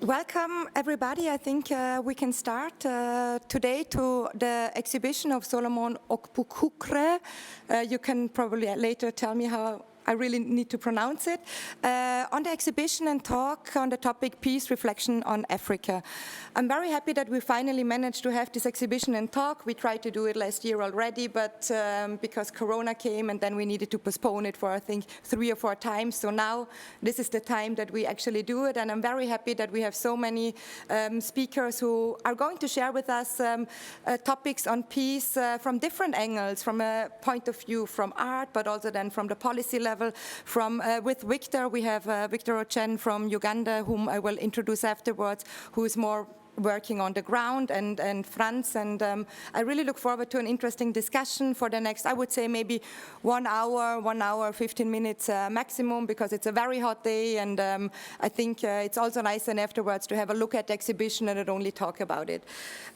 Welcome, everybody. I think we can start today to the exhibition of Solomon Okpurukhre. You can probably later tell me how I really need to pronounce it, on the exhibition and talk on the topic Peace, Reflection on Africa. I'm very happy that we finally managed to have this exhibition and talk. We tried to do it last year already, but because Corona came and then we needed to postpone it for, I think, 3 or 4 times. So now this is the time that we actually do it, and I'm very happy that we have so many speakers who are going to share with us topics on peace from different angles, from a point of view from art, but also then from the policy level. With Victor, we have Victor OCHEN from Uganda, whom I will introduce afterwards, who is more working on the ground, and FRANZ, and I really look forward to an interesting discussion for the next, I would say, maybe 1 hour, 15 minutes maximum, because it's a very hot day, and I think it's also nice then afterwards to have a look at the exhibition and not only talk about it.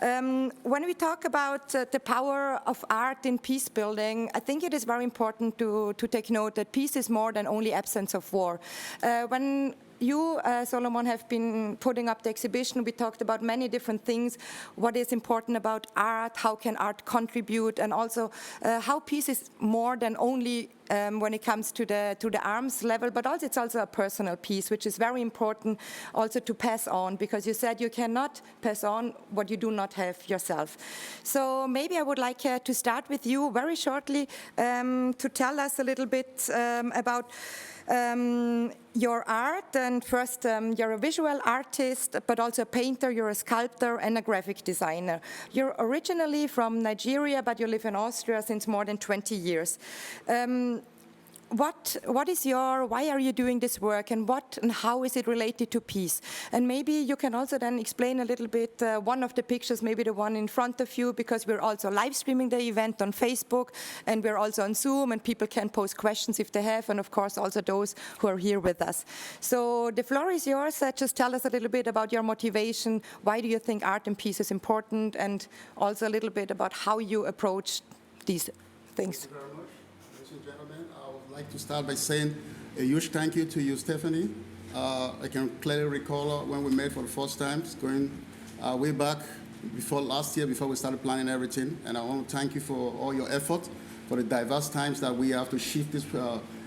When we talk about the power of art in peace building, I think it is very important to take note that peace is more than only absence of war. When you, Solomon, have been putting up the exhibition. We talked about many different things, what is important about art, how can art contribute, and also how peace is more than only when it comes to the arms level, but also it's also a personal peace, which is very important also to pass on, because you said you cannot pass on what you do not have yourself. So maybe I would like to start with you very shortly to tell us a little bit about your art. And first, you're a visual artist, but also a painter, you're a sculptor and a graphic designer. You're originally from Nigeria, but you live in Austria since more than 20 years. Why are you doing this work, and what and how is it related to peace? And maybe you can also then explain a little bit one of the pictures, maybe the one in front of you, because we're also live streaming the event on Facebook, and we're also on Zoom, and people can pose questions if they have, and of course also those who are here with us. So the floor is yours. Just tell us a little bit about your motivation. Why do you think art and peace is important, and also a little bit about how you approach these things. Thank you very much, ladies and gentlemen. I'd like to start by saying a huge thank you to you, Stephanie. I can clearly recall when we met for the first time, going way back before last year, before we started planning everything. And I want to thank you for all your effort, for the diverse times that we have to shift this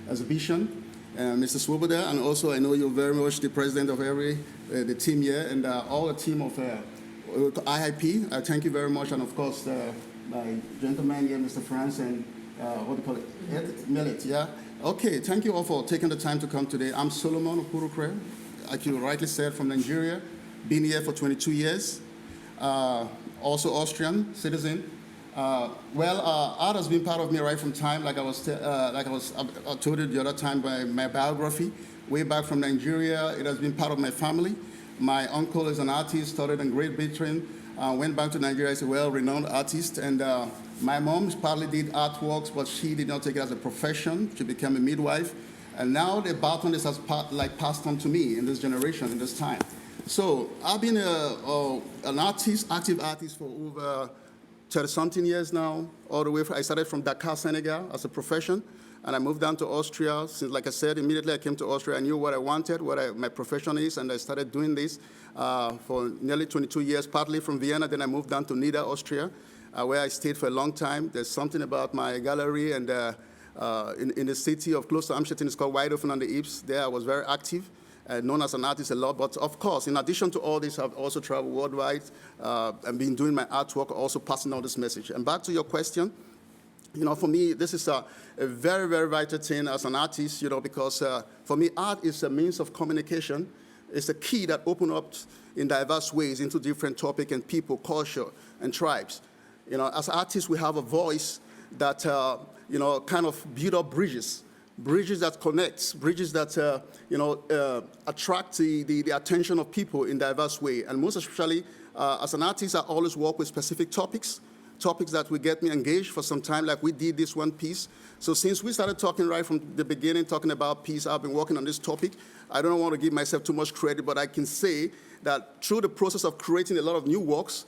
exhibition. Mr. SWOBODA, and also I know you're very much the president of the team here, and all the team of IIP. Thank you very much, and of course, my gentleman here, Mr. FRANZ, and what do you call it? MIHRET, yeah? Okay, thank you all for taking the time to come today. I'm Solomon Okpurukhre, like you rightly said, from Nigeria. Been here for 22 years. Also Austrian citizen. Art has been part of me right from time, I told you the other time by my biography. Way back from Nigeria, it has been part of my family. My uncle is an artist, started in Great Britain, went back to Nigeria as a well-renowned artist, and my mom partly did artworks, but she did not take it as a profession. She became a midwife, and now the baton is passed on to me in this generation, in this time. So I've been an artist, active artist for over 30-something years now, all the way I started from Dakar, Senegal, as a profession, and I moved down to Austria. Since, like I said, immediately I came to Austria, I knew what I wanted, my profession is, and I started doing this for nearly 22 years, partly from Vienna. Then I moved down to Nida, Austria, where I stayed for a long time. There's something about my gallery, and in the city of close to Amsterdam, it's called Wide Open on the Eaves. There I was very active. Known as an artist a lot, but of course, in addition to all this, I've also traveled worldwide and been doing my artwork, also passing on this message. And back to your question, for me, this is a very, very vital thing as an artist, because for me, art is a means of communication. It's a key that opens up in diverse ways into different topics and people, culture, and tribes. As artists, we have a voice that, kind of build up bridges that connect, bridges that, attract the attention of people in diverse way. And most especially, as an artist, I always work with specific topics that will get me engaged for some time, like we did this one piece. So since we started talking right from the beginning, talking about peace, I've been working on this topic. I don't want to give myself too much credit, but I can say that through the process of creating a lot of new works,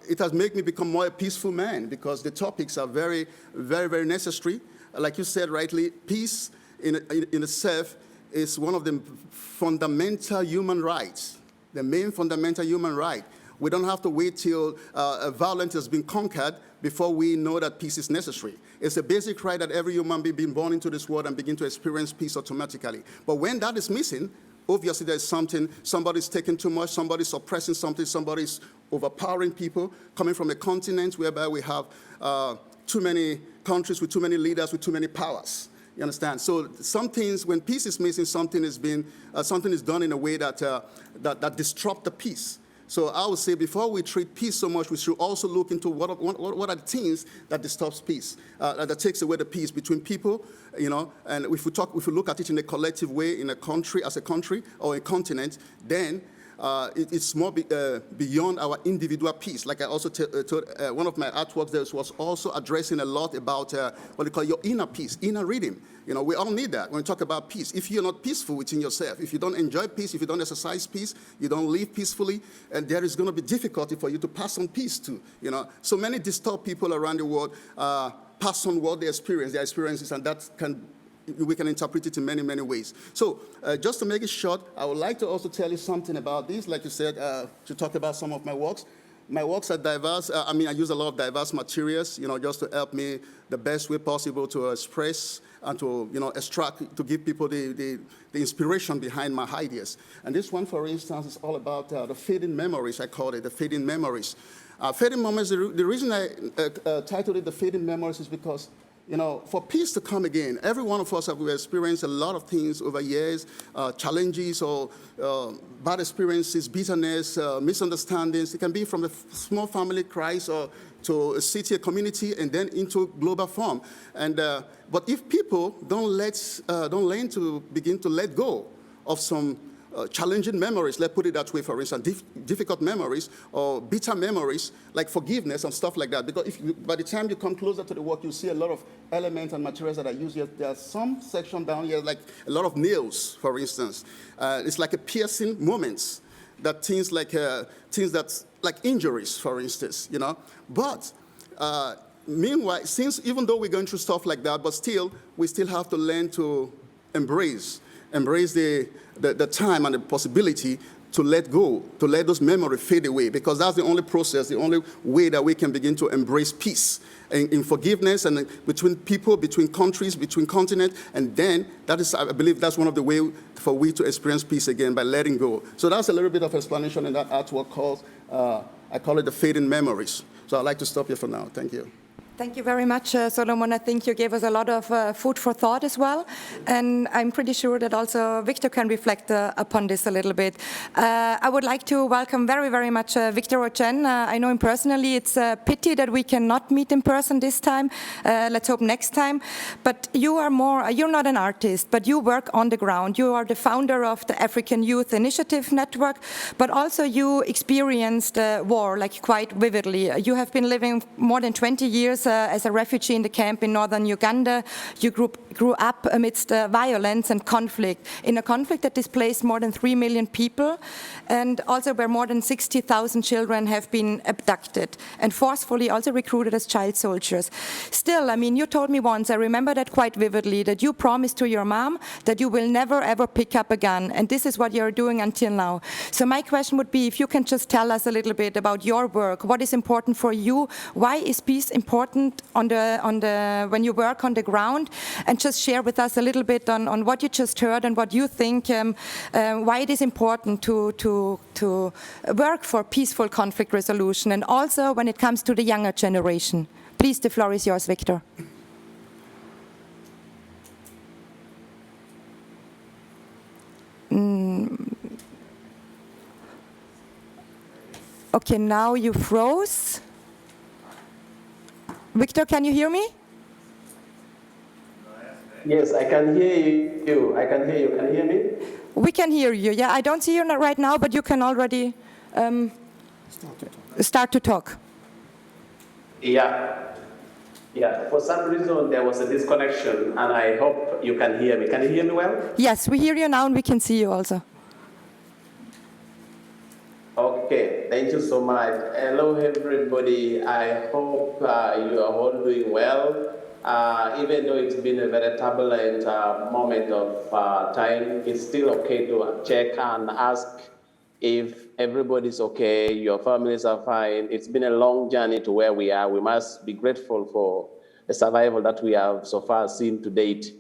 it has made me become more a peaceful man, because the topics are very, very, very necessary. Like you said rightly, peace in itself is one of the fundamental human rights. the main fundamental human right. We don't have to wait till violence has been conquered before we know that peace is necessary. It's a basic right that every human being born into this world and begin to experience peace automatically. But when that is missing, obviously there's something, somebody's taking too much, somebody's suppressing something, somebody's overpowering people, coming from a continent whereby we have too many countries with too many leaders with too many powers. You understand? So some things, when peace is missing, something is done in a way that disrupts the peace. So I would say before we treat peace so much, we should also look into what are the things that disturbs peace, that takes away the peace between people, you know. And if we look at it in a collective way, in a country, as a country or a continent, then it's more beyond our individual peace. Like I also told one of my artworks, there was also addressing a lot about what they call your inner peace, inner rhythm. You know, we all need that when we talk about peace. If you're not peaceful within yourself, if you don't enjoy peace, if you don't exercise peace, you don't live peacefully, and there is going to be difficulty for you to pass on peace too. You know, so many disturbed people around the world pass on what they experience, their experiences, and that we can interpret it in many, many ways. So just to make it short, I would like to also tell you something about this. Like you said, to talk about some of my works. My works are diverse. I use a lot of diverse materials, you know, just to help me the best way possible to express and to, you know, extract, to give people the inspiration behind my ideas. And this one, for instance, is all about the fading memories, I call it, the fading memories. Fading memories, the reason I titled it The Fading Memories is because, you know, for peace to come again, every one of us have experienced a lot of things over years, challenges or bad experiences, bitterness, misunderstandings. It can be from a small family crisis or to a city, a community, and then into global form. And but if people don't learn to begin to let go of some challenging memories, let's put it that way, for instance, difficult memories or bitter memories, like forgiveness and stuff like that. Because by the time you come closer to the work, you see a lot of elements and materials that are used here. There's some section down here, like a lot of nails, for instance. It's like a piercing moments, that things like injuries, for instance, you know. But meanwhile, since even though we're going through stuff like that, but still, we still have to learn to embrace the time and the possibility to let go, to let those memories fade away, because that's the only process, the only way that we can begin to embrace peace in forgiveness and between people, between countries, between continents, and then that is, I believe that's one of the ways for we to experience peace again, by letting go. So that's a little bit of explanation in that artwork called, I call it The Fading Memories. So I'd like to stop here for now. Thank you. Thank you very much, Solomon. I think you gave us a lot of food for thought as well. And I'm pretty sure that also Victor can reflect upon this a little bit. I would like to welcome very, very much Victor OCHEN. I know him personally. It's a pity that we cannot meet in person this time. Let's hope next time. But you're not an artist, but you work on the ground. You are the founder of the African Youth Initiative Network, but also you experienced war, like quite vividly. You have been living more than 20 years as a refugee in the camp in northern Uganda. You grew up amidst violence and conflict, in a conflict that displaced more than 3 million people, and also where more than 60,000 children have been abducted and forcefully also recruited as child soldiers. Still, I mean, you told me once, I remember that quite vividly, that you promised to your mom that you will never ever pick up a gun, and this is what you're doing until now. So my question would be, if you can just tell us a little bit about your work, what is important for you, why is peace important when you work on the ground, and just share with us a little bit on what you just heard and what you think, why it is important to work for peaceful conflict resolution, and also when it comes to the younger generation. Please, the floor is yours, Victor. Okay, now you froze. Victor, can you hear me? Yes, I can hear you. I can hear you. Can you hear me? We can hear you. Yeah, I don't see you right now, but you can already start to talk. Yeah. For some reason, there was a disconnection, and I hope you can hear me. Can you hear me well? Yes, we hear you now, and we can see you also. Okay, thank you so much. Hello, everybody. I hope you are all doing well. Even though it's been a very turbulent moment of time, it's still okay to check and ask if everybody's okay, your families are fine. It's been a long journey to where we are. We must be grateful for the survival that we have so far seen to date.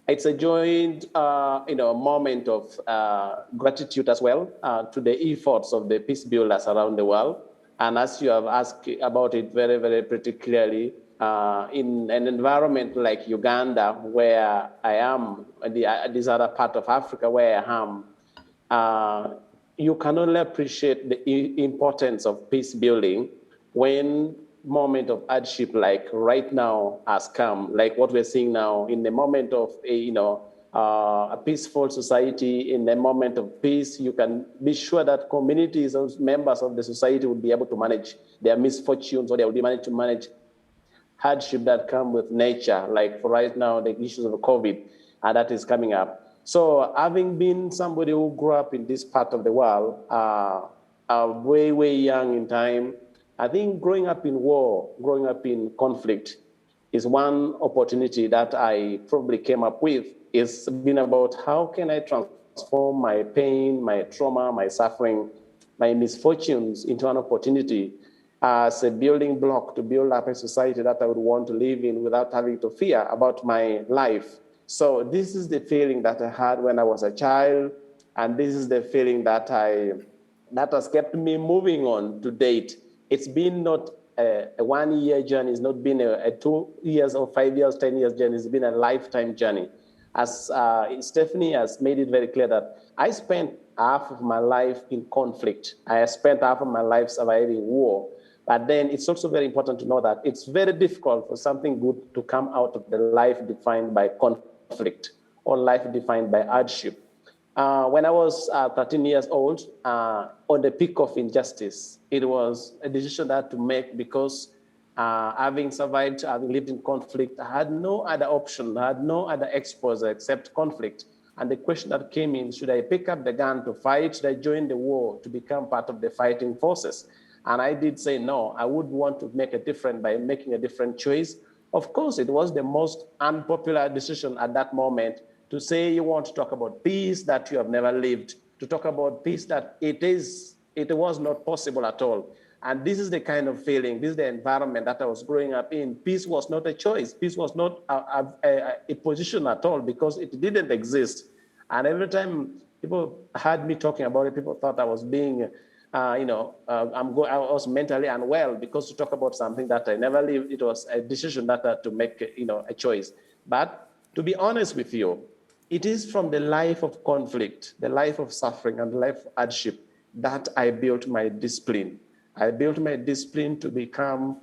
It's a joint moment of gratitude as well to the efforts of the peace builders around the world. And as you have asked about it very, very pretty clearly, in an environment like Uganda, where I am, this other part of Africa where I am, you can only appreciate the importance of peace building when moment of hardship like right now has come, like what we're seeing now in the moment of a peaceful society. In the moment of peace, you can be sure that communities or members of the society will be able to manage their misfortunes, or they will be able to manage hardship that come with nature, like for right now, the issues of COVID that is coming up. So having been somebody who grew up in this part of the world, way, way young in time, I think growing up in war, growing up in conflict is one opportunity that I probably came up with. It's been about how can I transform my pain, my trauma, my suffering, my misfortunes into an opportunity as a building block to build up a society that I would want to live in without having to fear about my life. So this is the feeling that I had when I was a child, and this is the feeling that has kept me moving on to date. It's been not a 1 year journey. It's not been a 2 years or 5 years, 10 years journey. It's been a lifetime journey. As Stephanie has made it very clear that I spent half of my life in conflict. I spent half of my life surviving war. But then it's also very important to know that it's very difficult for something good to come out of the life defined by conflict or life defined by hardship. When I was 13 years old, on the peak of injustice, it was a decision that I had to make because having survived, having lived in conflict, I had no other option, I had no other exposure except conflict. And the question that came in, should I pick up the gun to fight? Should I join the war to become part of the fighting forces? And I did say no, I would want to make a difference by making a different choice. Of course, it was the most unpopular decision at that moment, to say you want to talk about peace that you have never lived, to talk about peace that it was not possible at all. And this is the kind of feeling, this is the environment that I was growing up in. Peace was not a choice. Peace was not a position at all, because it didn't exist. And every time people heard me talking about it, people thought I was being, I was mentally unwell, because to talk about something that I never lived, it was a decision that I had to make, a choice. But to be honest with you, it is from the life of conflict, the life of suffering and the life of hardship that I built my discipline. I built my discipline to become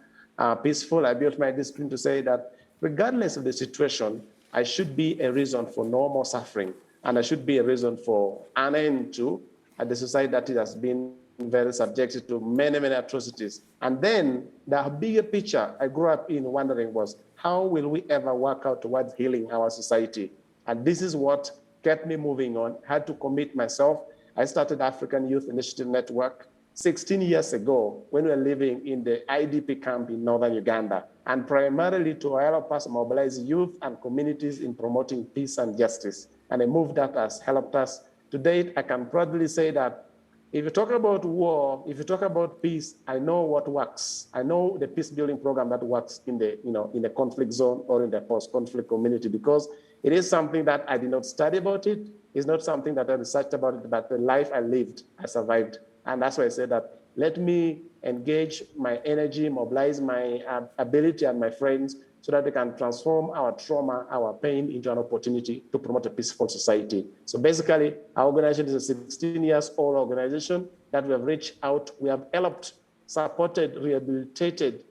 peaceful. I built my discipline to say that regardless of the situation, I should be a reason for no more suffering, and I should be a reason for an end to the society that it has been very subjected to many, many atrocities. And then the bigger picture I grew up in wondering was, how will we ever work out towards healing our society? And this is what kept me moving on. I had to commit myself. I started African Youth Initiative Network 16 years ago when we were living in the IDP camp in northern Uganda, and primarily to help us mobilize youth and communities in promoting peace and justice. And a move that has helped us. To date, I can proudly say that if you talk about war, if you talk about peace, I know what works. I know the peace building program that works in the conflict zone or in the post-conflict community, because it is something that I did not study about it. It's not something that I researched about it, but the life I lived, I survived. And that's why I said that let me engage my energy, mobilize my ability and my friends so that they can transform our trauma, our pain into an opportunity to promote a peaceful society. So basically, our organization is a 16 years old organization that we have reached out. We have helped, supported, rehabilitated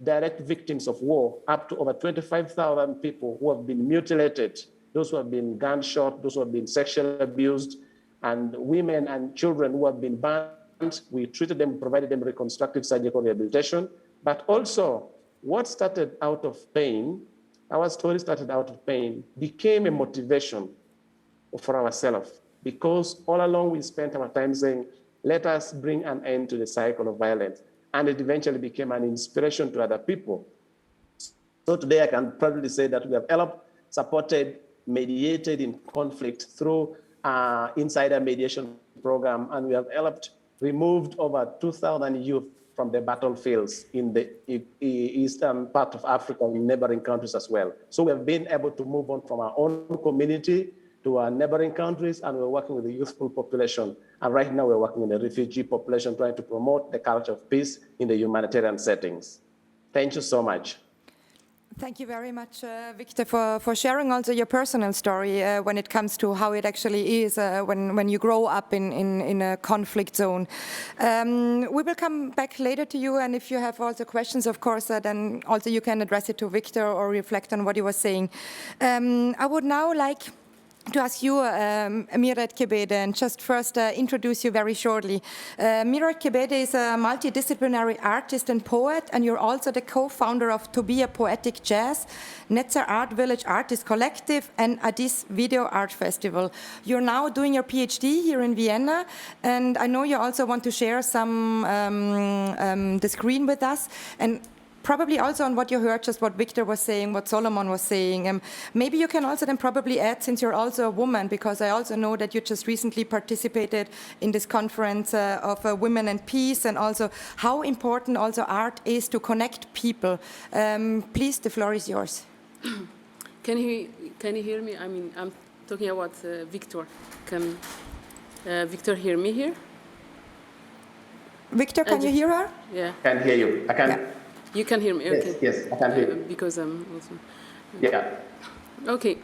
direct victims of war, up to over 25,000 people who have been mutilated, those who have been gunshot, those who have been sexually abused, and women and children who have been burned. We treated them, provided them reconstructive surgical rehabilitation. But also, what started out of pain, our story started out of pain, became a motivation for ourselves, because all along we spent our time saying, let us bring an end to the cycle of violence. And it eventually became an inspiration to other people. So today I can proudly say that we have helped, supported, mediated in conflict through insider mediation program, and we have helped removed over 2,000 youth from the battlefields in the eastern part of Africa, in neighboring countries as well. So we have been able to move on from our own community to our neighboring countries, and we're working with the youthful population. And right now we're working in the refugee population, trying to promote the culture of peace in the humanitarian settings. Thank you so much. Thank you very much, Victor, for sharing also your personal story when it comes to how it actually is when you grow up in a conflict zone. We will come back later to you, and if you have also questions, of course, then also you can address it to Victor or reflect on what he was saying. I would now like to ask you, MIHRET KEBEDE, and just first introduce you very shortly. MIHRET KEBEDE is a multidisciplinary artist and poet, and you're also the co-founder of Tobiya Poetic Jazz, Netsa Art Village Artist Collective, and Addis Video Art Festival. You're now doing your PhD here in Vienna, and I know you also want to share some the screen with us, and probably also on what you heard, just what Victor was saying, what Solomon was saying. Maybe you can also then probably add, since you're also a woman, because I also know that you just recently participated in this conference of Women and Peace, and also how important also art is to connect people. Please, the floor is yours. Can you hear me? I mean, I'm talking about Victor. Can Victor hear me here? Victor, can you hear her? Yeah. I can hear you. I can. Yeah. You can hear me, okay. Yes, I can hear you. Because I'm also... Yeah. Okay.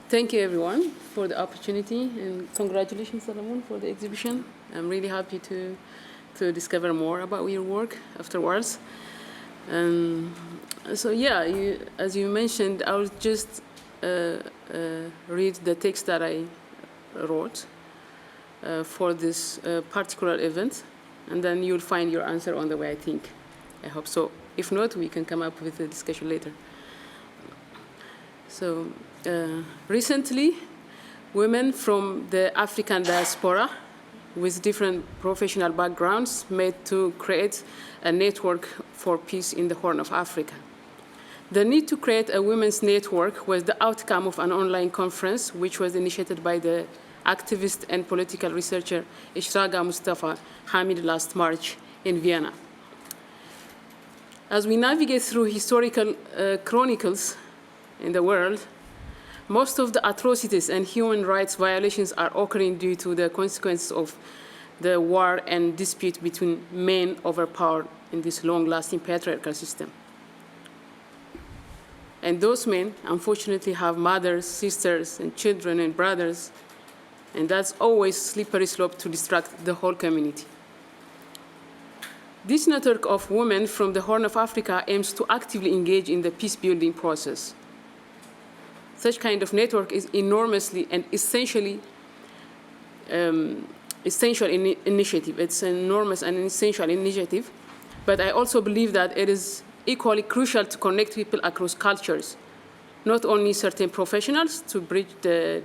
Thank you, everyone, for the opportunity, and congratulations, Solomon, for the exhibition. I'm really happy to discover more about your work afterwards. So yeah, as you mentioned, I will just read the text that I wrote for this particular event, and then you'll find your answer on the way, I think. I hope so. If not, we can come up with a discussion later. So recently, women from the African diaspora with different professional backgrounds made to create a network for peace in the Horn of Africa. The need to create a women's network was the outcome of an online conference which was initiated by the activist and political researcher Ishraga Mustafa Hamid last March in Vienna. As we navigate through historical chronicles in the world, most of the atrocities and human rights violations are occurring due to the consequences of the war and dispute between men over power in this long-lasting patriarchal system. And those men, unfortunately, have mothers, sisters, and children and brothers, and that's always a slippery slope to distract the whole community. This network of women from the Horn of Africa aims to actively engage in the peace-building process. Such kind of network is enormously and essential initiative. It's an enormous and essential initiative, but I also believe that it is equally crucial to connect people across cultures, not only certain professionals to bridge the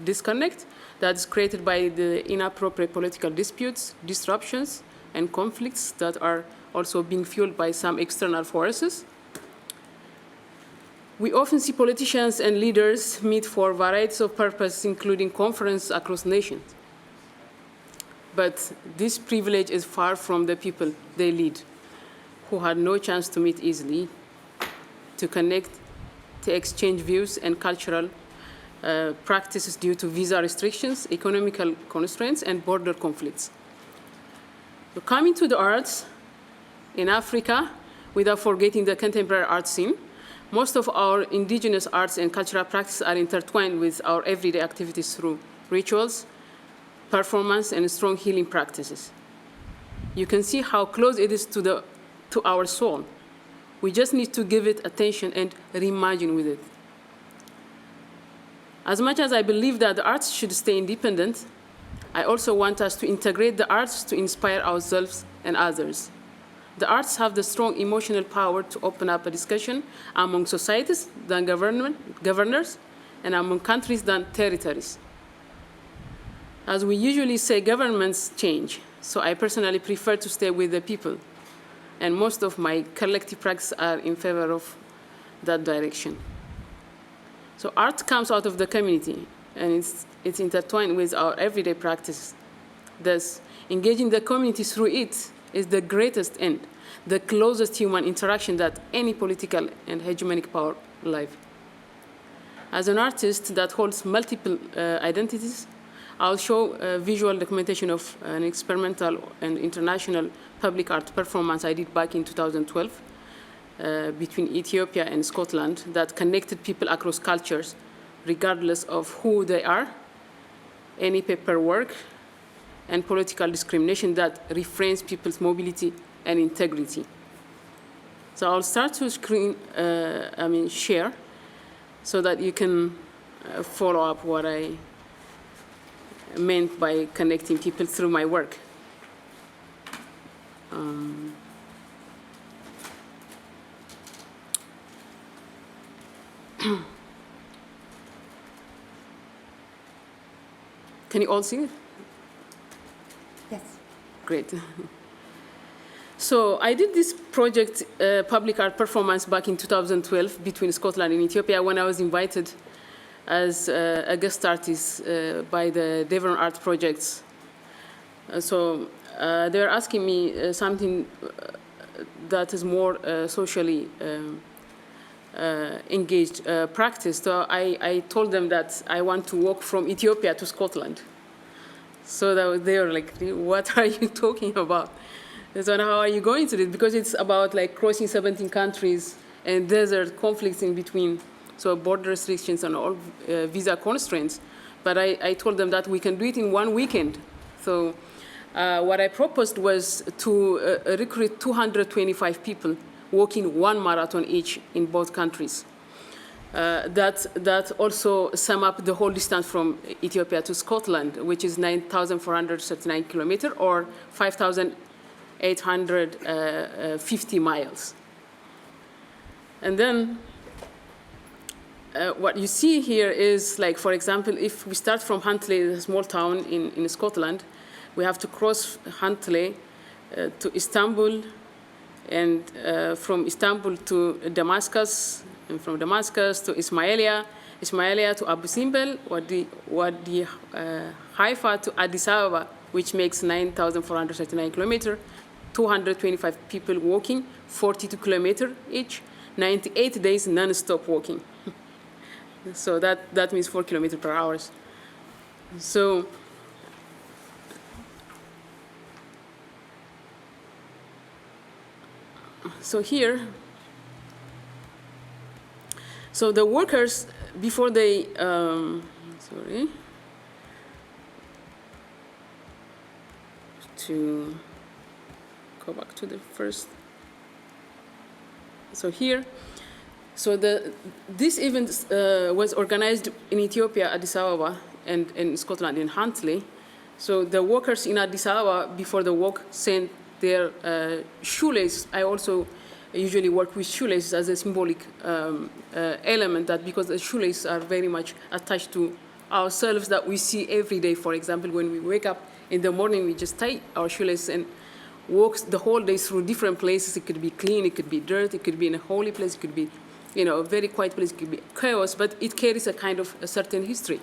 disconnect that's created by the inappropriate political disputes, disruptions, and conflicts that are also being fueled by some external forces. We often see politicians and leaders meet for varieties of purposes, including conferences across nations. But this privilege is far from the people they lead, who had no chance to meet easily, to connect, to exchange views and cultural practices due to visa restrictions, economical constraints, and border conflicts. So coming to the arts, in Africa, without forgetting the contemporary art scene, most of our indigenous arts and cultural practices are intertwined with our everyday activities through rituals, performance, and strong healing practices. You can see how close it is to our soul. We just need to give it attention and reimagine with it. As much as I believe that the arts should stay independent, I also want us to integrate the arts to inspire ourselves and others. The arts have the strong emotional power to open up a discussion among societies than governors, and among countries than territories. As we usually say, governments change, so I personally prefer to stay with the people, and most of my collective practices are in favor of that direction. So art comes out of the community, and it's intertwined with our everyday practices. Thus, engaging the community through it is the greatest end, the closest human interaction that any political and hegemonic power live. As an artist that holds multiple identities, I'll show a visual documentation of an experimental and international public art performance I did back in 2012 between Ethiopia and Scotland that connected people across cultures, regardless of who they are, any paperwork, and political discrimination that refrains people's mobility and integrity. So I'll start to share, so that you can follow up what I meant by connecting people through my work. Can you all see it? Yes. Great. So I did this project, public art performance, back in 2012 between Scotland and Ethiopia when I was invited as a guest artist by the Devon Art Projects. So they were asking me something that is more socially engaged practice. So I told them that I want to walk from Ethiopia to Scotland. So they were like, what are you talking about? So how are you going to do it? Because it's about like crossing 17 countries and desert conflicts in between, so border restrictions and all visa constraints. But I told them that we can do it in one weekend. So what I proposed was to recruit 225 people walking one marathon each in both countries. That also sum up the whole distance from Ethiopia to Scotland, which is 9,439 kilometers or 5,850 miles. And then what you see here is, like, for example, if we start from Huntly, a small town in Scotland, we have to cross Huntly to Istanbul, and from Istanbul to Damascus, and from Damascus to Ismailia to Abu Simbel, Wadi Haifa to Addis Ababa, which makes 9,439 kilometers, 225 people walking, 42 kilometers each, 98 days non-stop walking. So that means 4 kilometers per hour. So here, so the workers, before they, to go back to the first. So here, so this event was organized in Ethiopia, Addis Ababa, and in Scotland, in Huntly. So the workers in Addis Ababa, before the walk, sent their shoelace. I also usually work with shoelaces as a symbolic element, that because the shoelaces are very much attached to ourselves that we see every day. For example, when we wake up in the morning, we just tie our shoelaces and walk the whole day through different places. It could be clean, it could be dirt, it could be in a holy place, it could be, a very quiet place, it could be chaos, but it carries a kind of a certain history.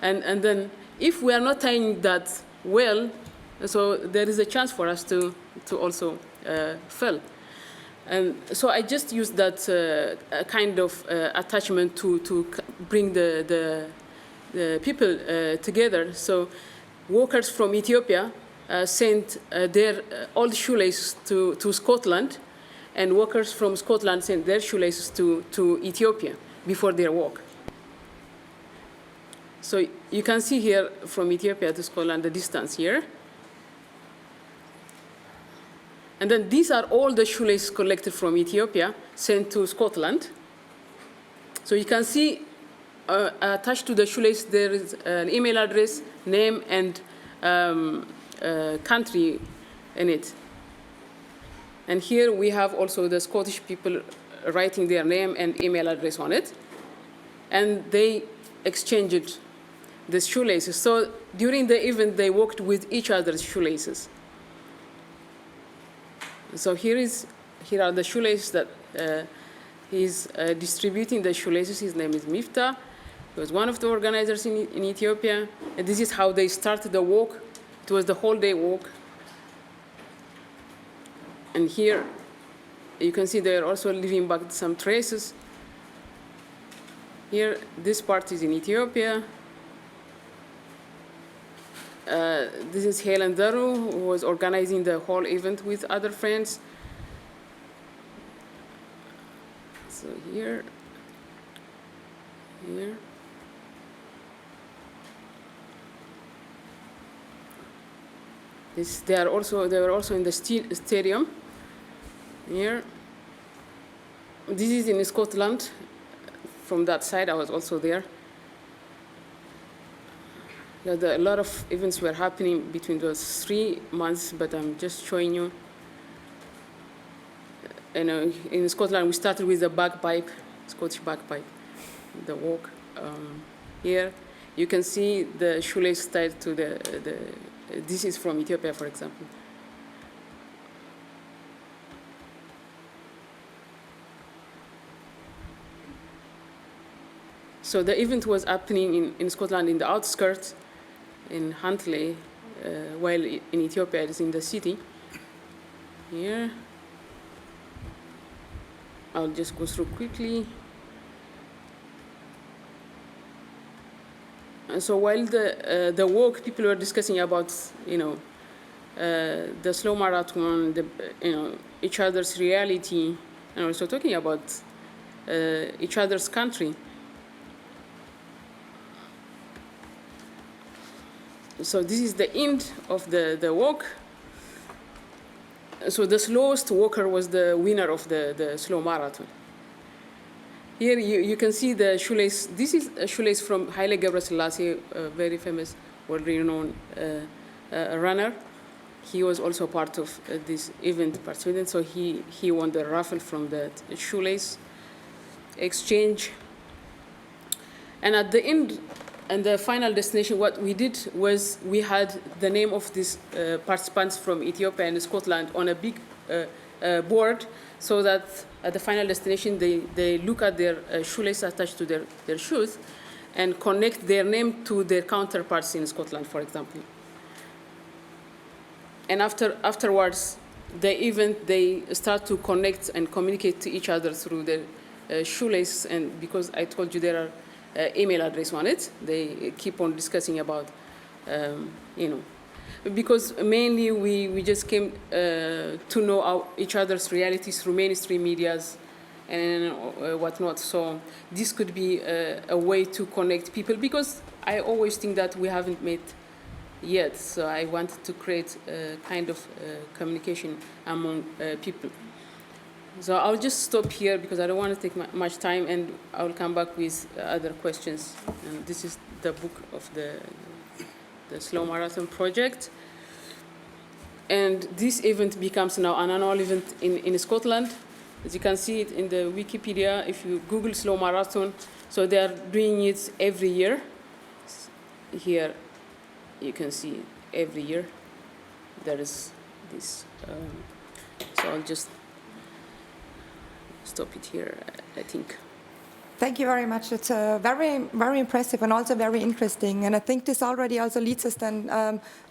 And then if we are not tying that well, so there is a chance for us to also fail. And so I just used that kind of attachment to bring the people together. So workers from Ethiopia sent their old shoelaces to Scotland, and workers from Scotland sent their shoelaces to Ethiopia before their walk. So you can see here from Ethiopia to Scotland the distance here. And then these are all the shoelaces collected from Ethiopia, sent to Scotland. So you can see attached to the shoelace there is an email address, name, and country in it. And here we have also the Scottish people writing their name and email address on it. And they exchanged the shoelaces. So during the event, they worked with each other's shoelaces. So here are the shoelaces that he's distributing the shoelaces. His name is Mifta. He was one of the organizers in Ethiopia. And this is how they started the walk. It It was the whole day walk. And here, you can see they're also leaving back some traces. Here, this part is in Ethiopia. This is Helen Daru, who was organizing the whole event with other friends. So here. They were also in the stadium. Here. This is in Scotland. From that side, I was also there. A lot of events were happening between those 3 months, but I'm just showing you. In Scotland, we started with the bagpipe, Scottish bagpipe, the walk. Here, you can see the shoelace tied to this is from Ethiopia, for example. So the event was happening in Scotland in the outskirts, in Huntly, while in Ethiopia it is in the city. Here. I'll just go through quickly. And so while the walk, people were discussing about, the slow marathon, each other's reality, and also talking about each other's country. So this is the end of the walk. So the slowest walker was the winner of the slow marathon. Here you can see the shoelace. This is a shoelace from Haile Gebrselassie, a very famous, world-renowned runner. He was also part of this event participant, so he won the raffle from the shoelace exchange. And at the end, and the final destination, what we did was we had the name of these participants from Ethiopia and Scotland on a big board, so that at the final destination, they look at their shoelace attached to their shoes and connect their name to their counterparts in Scotland, for example. And afterwards, the event, they start to connect and communicate to each other through their shoelace. And because I told you there are email address on it, they keep on discussing about, because mainly we just came to know each other's realities through mainstream medias and whatnot. So this could be a way to connect people, because I always think that we haven't met yet. So I wanted to create a kind of communication among people. So I'll just stop here because I don't want to take much time, and I'll come back with other questions. And this is the book of the Slow Marathon Project. And this event becomes now an annual event in Scotland. As you can see it in the Wikipedia, if you Google Slow Marathon, so they are doing it every year. Here you can see every year there is this. So I'll just stop it here, I think. Thank you very much. It's very, very impressive and also very interesting. And I think this already also leads us then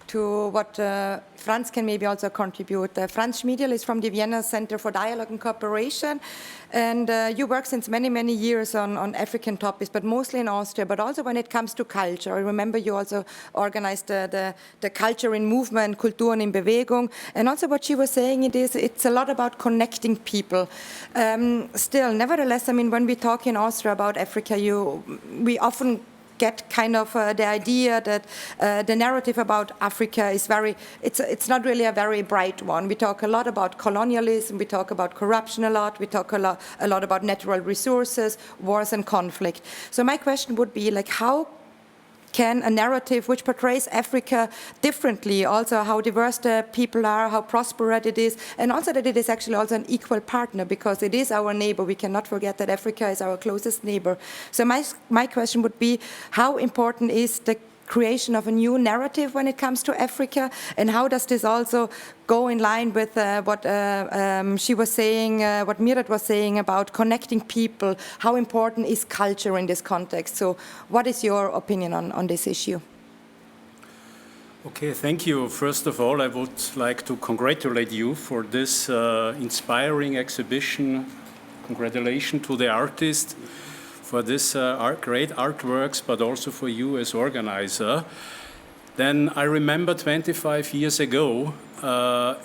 to what FRANZ can maybe also contribute. FRANZ SCHMIDJELL is from the Vienna Center for Dialogue and Cooperation. And you work since many, many years on African topics, but mostly in Austria, but also when it comes to culture. I remember you also organized the culture in movement, Kulturen in Bewegung. And also what she was saying, it's a lot about connecting people. Still, nevertheless, I mean, when we talk in Austria about Africa, we often get kind of the idea that the narrative about Africa is it's not really a very bright one. We talk a lot about colonialism, we talk about corruption a lot, we talk a lot about natural resources, wars and conflict. So my question would be, like, how can a narrative which portrays Africa differently, also how diverse the people are, how prosperous it is, and also that it is actually also an equal partner, because it is our neighbor. We cannot forget that Africa is our closest neighbor. So my question would be, how important is the creation of a new narrative when it comes to Africa, and how does this also go in line with what she was saying, what MIHRET was saying about connecting people? How important is culture in this context? So what is your opinion on this issue? Okay, thank you. First of all, I would like to congratulate you for this inspiring exhibition. Congratulations to the artist for this great artworks, but also for you as organizer. Then I remember 25 years ago,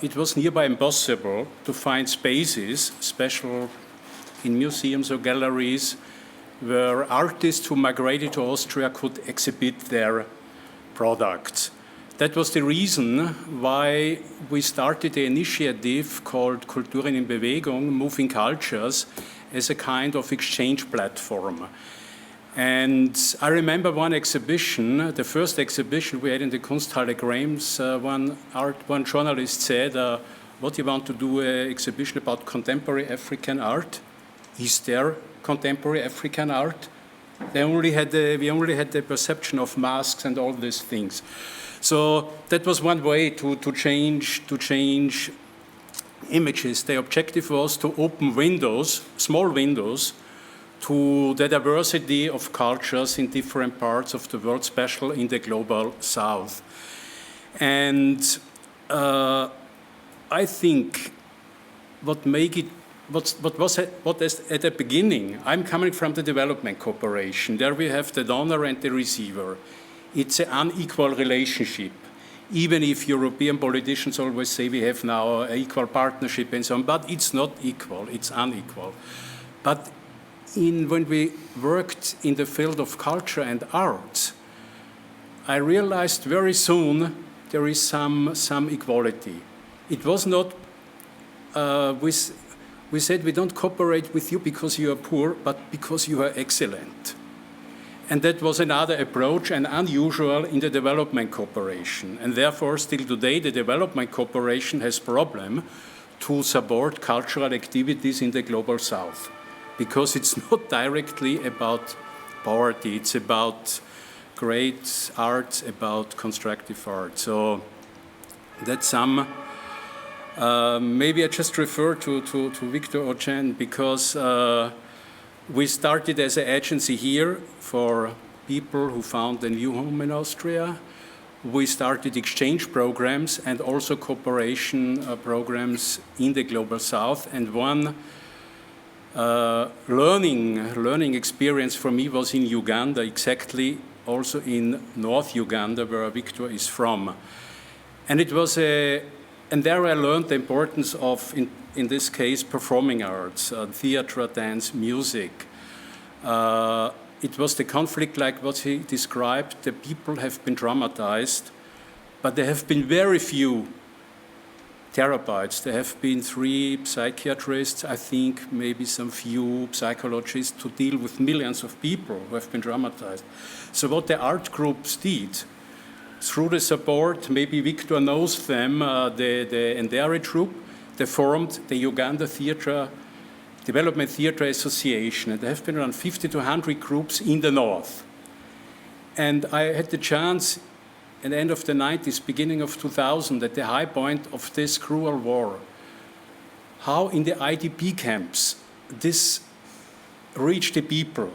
it was nearby impossible to find spaces, special in museums or galleries, where artists who migrated to Austria could exhibit their products. That was the reason why we started an initiative called Kulturen in Bewegung, Moving Cultures, as a kind of exchange platform. And I remember one exhibition, the first exhibition we had in the Kunsthalle Grames, one journalist said, what do you want to do an exhibition about contemporary African art? Is there contemporary African art? We only had the perception of masks and all these things. So that was one way to change images. The objective was to open windows, small windows, to the diversity of cultures in different parts of the world, especially in the global south. And I think what was at the beginning, I'm coming from the development cooperation. There we have the donor and the receiver. It's an unequal relationship. Even if European politicians always say we have now an equal partnership and so on, but it's not equal, it's unequal. But when we worked in the field of culture and art, I realized very soon there is some equality. It was not, we said we don't cooperate with you because you are poor, but because you are excellent. And that was another approach and unusual in the development cooperation. And therefore, still today, the development cooperation has problem to support cultural activities in the global south. Because it's not directly about poverty, it's about great art, about constructive art. So that's some, maybe I just refer to Victor OCHEN because we started as an agency here for people who found a new home in Austria. We started exchange programs and also cooperation programs in the global south. And one learning experience for me was in Uganda, exactly also in North Uganda, where Victor is from. And it was and there I learned the importance of, in this case, performing arts, theater, dance, music. It was the conflict like what he described. The people have been traumatized, but there have been very few therapists. There have been 3 psychiatrists, I think maybe some few psychologists to deal with millions of people who have been traumatized. So what the art groups did, through the support, maybe Victor knows them, the Endere group, they formed the Uganda Development Theatre Association, and there have been around 50 to 100 groups in the north. And I had the chance at the end of the 90s, beginning of 2000, at the high point of this cruel war, how in the IDP camps this reached the people.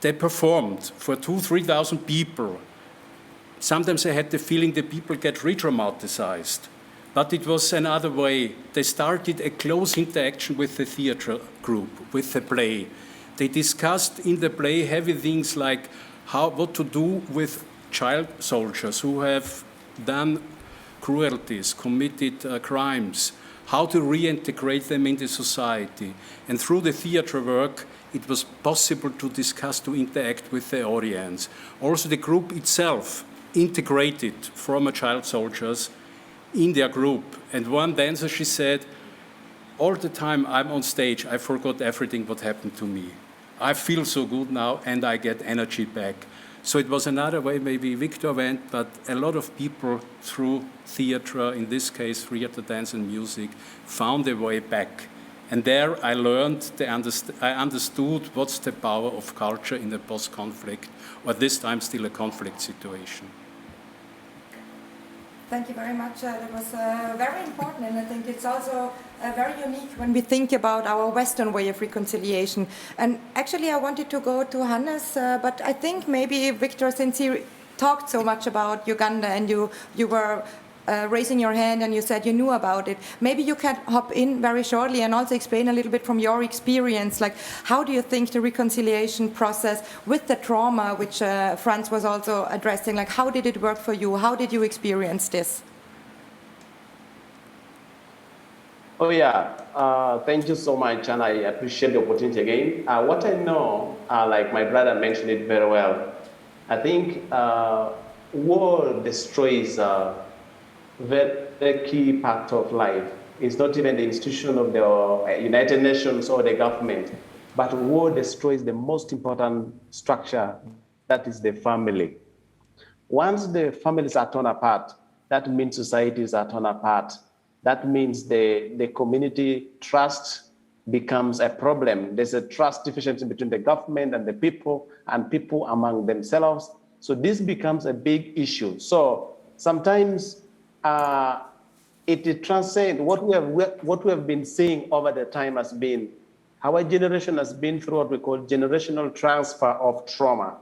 They performed for 2,000–3,000 people. Sometimes I had the feeling the people get re-traumatized, but it was another way. They started a close interaction with the theater group, with the play. They discussed in the play heavy things like what to do with child soldiers who have done cruelties, committed crimes, how to reintegrate them into society. And through the theater work, it was possible to discuss, to interact with the audience. Also, the group itself integrated former child soldiers in their group. And one dancer, she said, all the time I'm on stage, I forgot everything what happened to me. I feel so good now, and I get energy back. So it was another way, maybe Victor went, but a lot of people through theater, in this case, theater, dance, and music, found their way back. And there I learned, I understood what's the power of culture in a post-conflict, or this time still a conflict situation. Thank you very much. That was very important, and I think it's also very unique when we think about our Western way of reconciliation. And actually, I wanted to go to Hannes, but I think maybe Victor, since he talked so much about Uganda, and you were raising your hand and you said you knew about it. Maybe you can hop in very shortly and also explain a little bit from your experience, like how do you think the reconciliation process with the trauma, which Franz was also addressing, like how did it work for you? How did you experience this? Oh yeah, thank you so much, and I appreciate the opportunity again. What I know, like my brother mentioned it very well, I think war destroys very key part of life. It's not even the institution of the United Nations or the government, but war destroys the most important structure, that is the family. Once the families are torn apart, that means societies are torn apart. That means the community trust becomes a problem. There's a trust deficiency between the government and people among themselves. So this becomes a big issue. So sometimes it transcends what we have been seeing over the time has been, our generation has been through what we call generational transfer of trauma.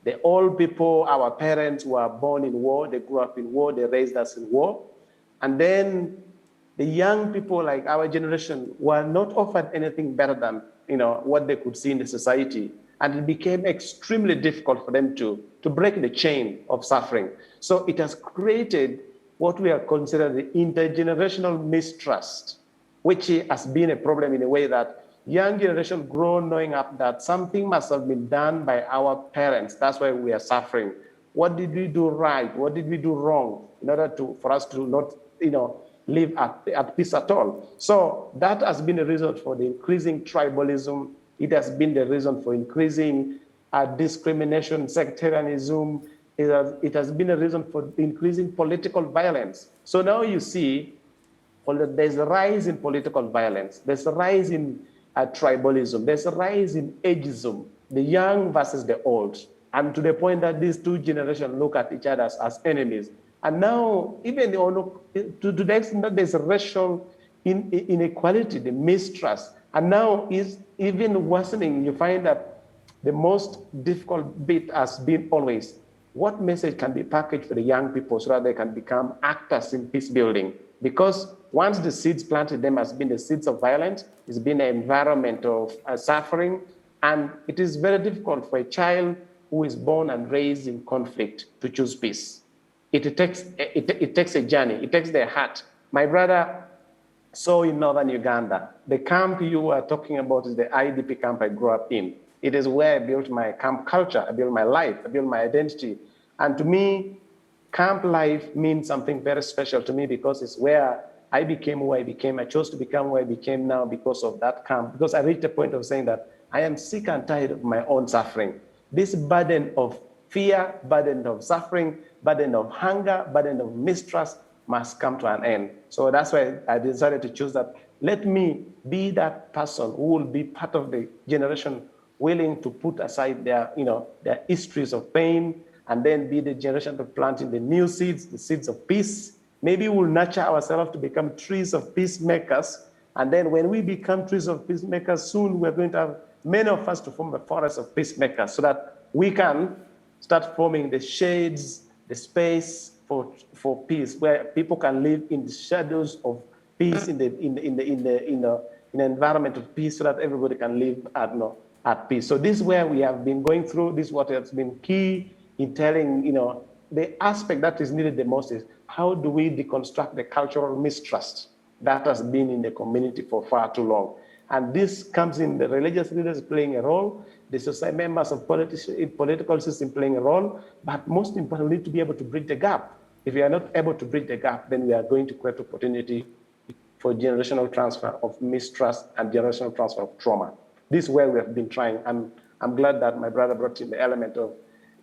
The old people, our parents were born in war, they grew up in war, they raised us in war. And then the young people like our generation were not offered anything better than what they could see in the society. And it became extremely difficult for them to break the chain of suffering. So it has created what we are considering the intergenerational mistrust, which has been a problem in a way that young generation grow knowing up that something must have been done by our parents. That's why we are suffering. What did we do right? What did we do wrong in order for us to not, live at peace at all? So that has been a reason for the increasing tribalism. It has been the reason for increasing discrimination, sectarianism. It has been a reason for increasing political violence. So now you see, there's a rise in political violence. There's a rise in tribalism. There's a rise in ageism, the young versus the old. And to the point that these two generations look at each other as enemies. And now, even to the extent that there's a racial inequality, the mistrust, and now is even worsening. You find that the most difficult bit has been always, what message can be packaged for the young people so that they can become actors in peace building? Because once the seeds planted them has been the seeds of violence, it's been an environment of suffering, and it is very difficult for a child who is born and raised in conflict to choose peace. It takes a journey. It takes their heart. My brother saw in northern Uganda, the camp you are talking about is the IDP camp I grew up in. It is where I built my camp culture, I built my life, I built my identity. And to me, camp life means something very special to me because it's where I became who I became. I chose to become who I became now because of that camp, because I reached a point of saying that I am sick and tired of my own suffering. This burden of fear, burden of suffering, burden of hunger, burden of mistrust must come to an end. So that's why I decided to choose that. Let me be that person who will be part of the generation willing to put aside their histories of pain, and then be the generation of planting the new seeds, the seeds of peace. Maybe we'll nurture ourselves to become trees of peacemakers. And then when we become trees of peacemakers, soon we're going to have many of us to form a forest of peacemakers so that we can start forming the shades, the space for peace, where people can live in the shadows of peace, in an environment of peace, so that everybody can live at peace. So this is where we have been going through. This is what has been key in telling, the aspect that is needed the most is how do we deconstruct the cultural mistrust that has been in the community for far too long. And this comes in the religious leaders playing a role, the society members of political system playing a role, but most importantly, we need to be able to bridge the gap. If we are not able to bridge the gap, then we are going to create opportunity for generational transfer of mistrust and generational transfer of trauma. This is where we have been trying, and I'm glad that my brother brought in the element of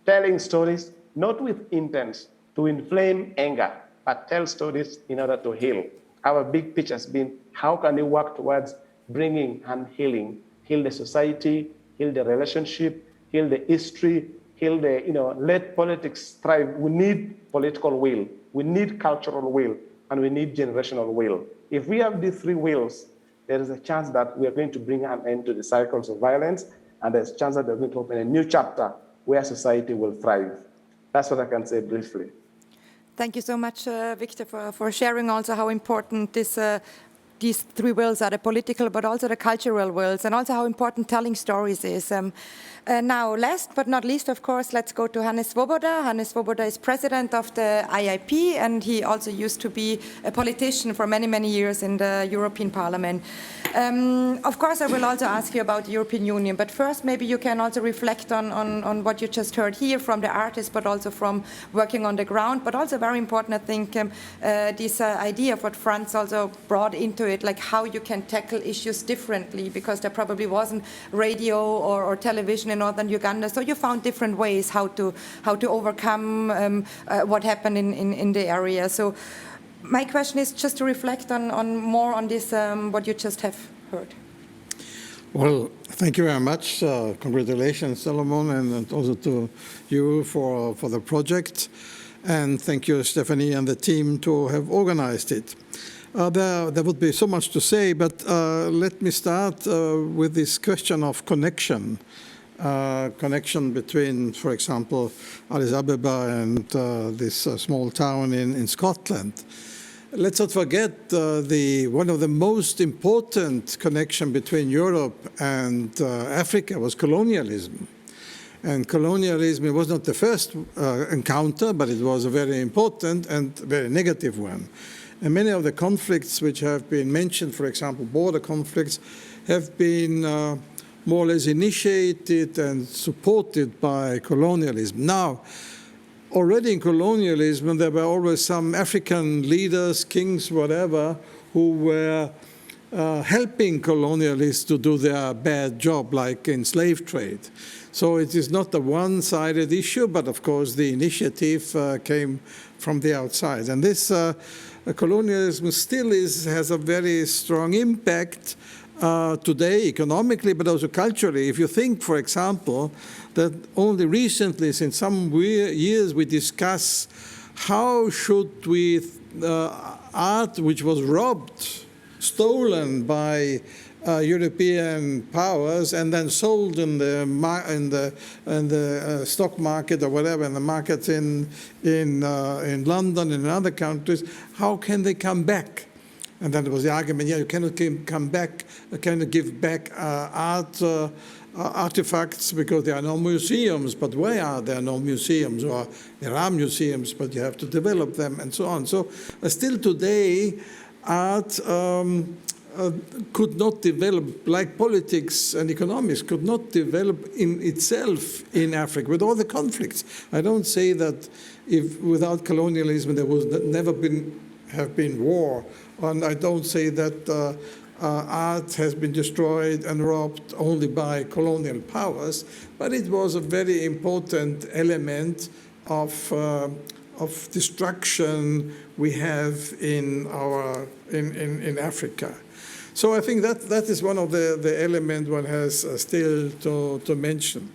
telling stories, not with intent to inflame anger, but tell stories in order to heal. Our big pitch has been, how can we work towards bringing and healing, heal the society, heal the relationship, heal the history, heal the, let politics thrive. We need political will, we need cultural will, and we need generational will. If we have these three wills, there is a chance that we are going to bring an end to the cycles of violence, and there's a chance that we're going to open a new chapter where society will thrive. That's what I can say briefly. Thank you so much, Victor, for sharing also how important these three worlds are, the political but also the cultural worlds, and also how important telling stories is. Now, last but not least, of course, let's go to Hannes SWOBODA. Hannes SWOBODA is president of the IIP, and he also used to be a politician for many, many years in the European Parliament. Of course, I will also ask you about the European Union, but first maybe you can also reflect on what you just heard here from the artists, but also from working on the ground, but also very important, I think, this idea of what FRANZ also brought into it, like how you can tackle issues differently, because there probably wasn't radio or television in northern Uganda, so you found different ways how to overcome what happened in the area. So my question is just to reflect on more on this, what you just have heard. Well, thank you very much. Congratulations, Solomon, and also to you for the project. And thank you, Stephanie, and the team to have organized it. There would be so much to say, but let me start with this question of connection. Connection between, for example, Addis Ababa and this small town in Scotland. Let's not forget one of the most important connection between Europe and Africa was colonialism. And colonialism, it was not the first encounter, but it was a very important and very negative one. And many of the conflicts which have been mentioned, for example, border conflicts, have been more or less initiated and supported by colonialism. Now, already in colonialism, there were always some African leaders, kings, whatever, who were helping colonialists to do their bad job, like in slave trade. So it is not a one-sided issue, but of course the initiative came from the outside. And this colonialism still has a very strong impact today, economically, but also culturally. If you think, for example, that only recently, since some years, we discuss how should we art which was robbed, stolen by European powers and then sold in the stock market or whatever, in the markets in London and in other countries, how can they come back? And then there was the argument, yeah, you cannot come back, cannot give back artifacts because there are no museums. But why are there no museums? Or there are museums, but you have to develop them and so on. So still today, art could not develop, like politics and economics, could not develop in itself in Africa with all the conflicts. I don't say that if without colonialism there was never have been war, and I don't say that art has been destroyed and robbed only by colonial powers, but it was a very important element of destruction we have in Africa. So I think that is one of the elements one has still to mention.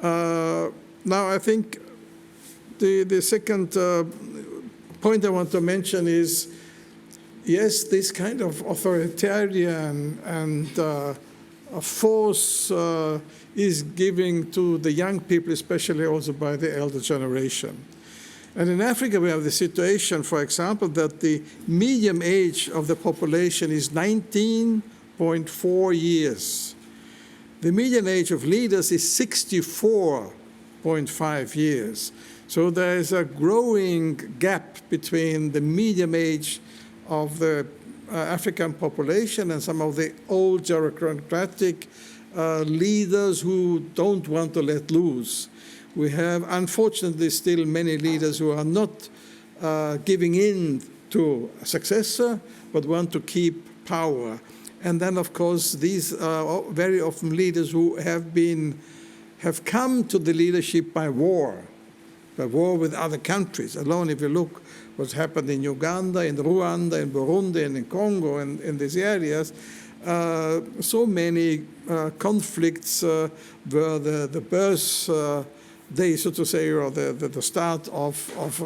Now I think the second point I want to mention is, yes, this kind of authoritarian and force is giving to the young people, especially also by the elder generation. And in Africa, we have the situation, for example, that the median age of the population is 19.4 years. The median age of leaders is 64.5 years. So there is a growing gap between the median age of the African population and some of the old bureaucratic leaders who don't want to let loose. We have, unfortunately, still many leaders who are not giving in to a successor, but want to keep power. And then, of course, these are very often leaders who have come to the leadership by war with other countries. Alone, if you look what's happened in Uganda, in Rwanda, in Burundi, and in Congo, and in these areas, so many conflicts were the birth day, so to say, or the start of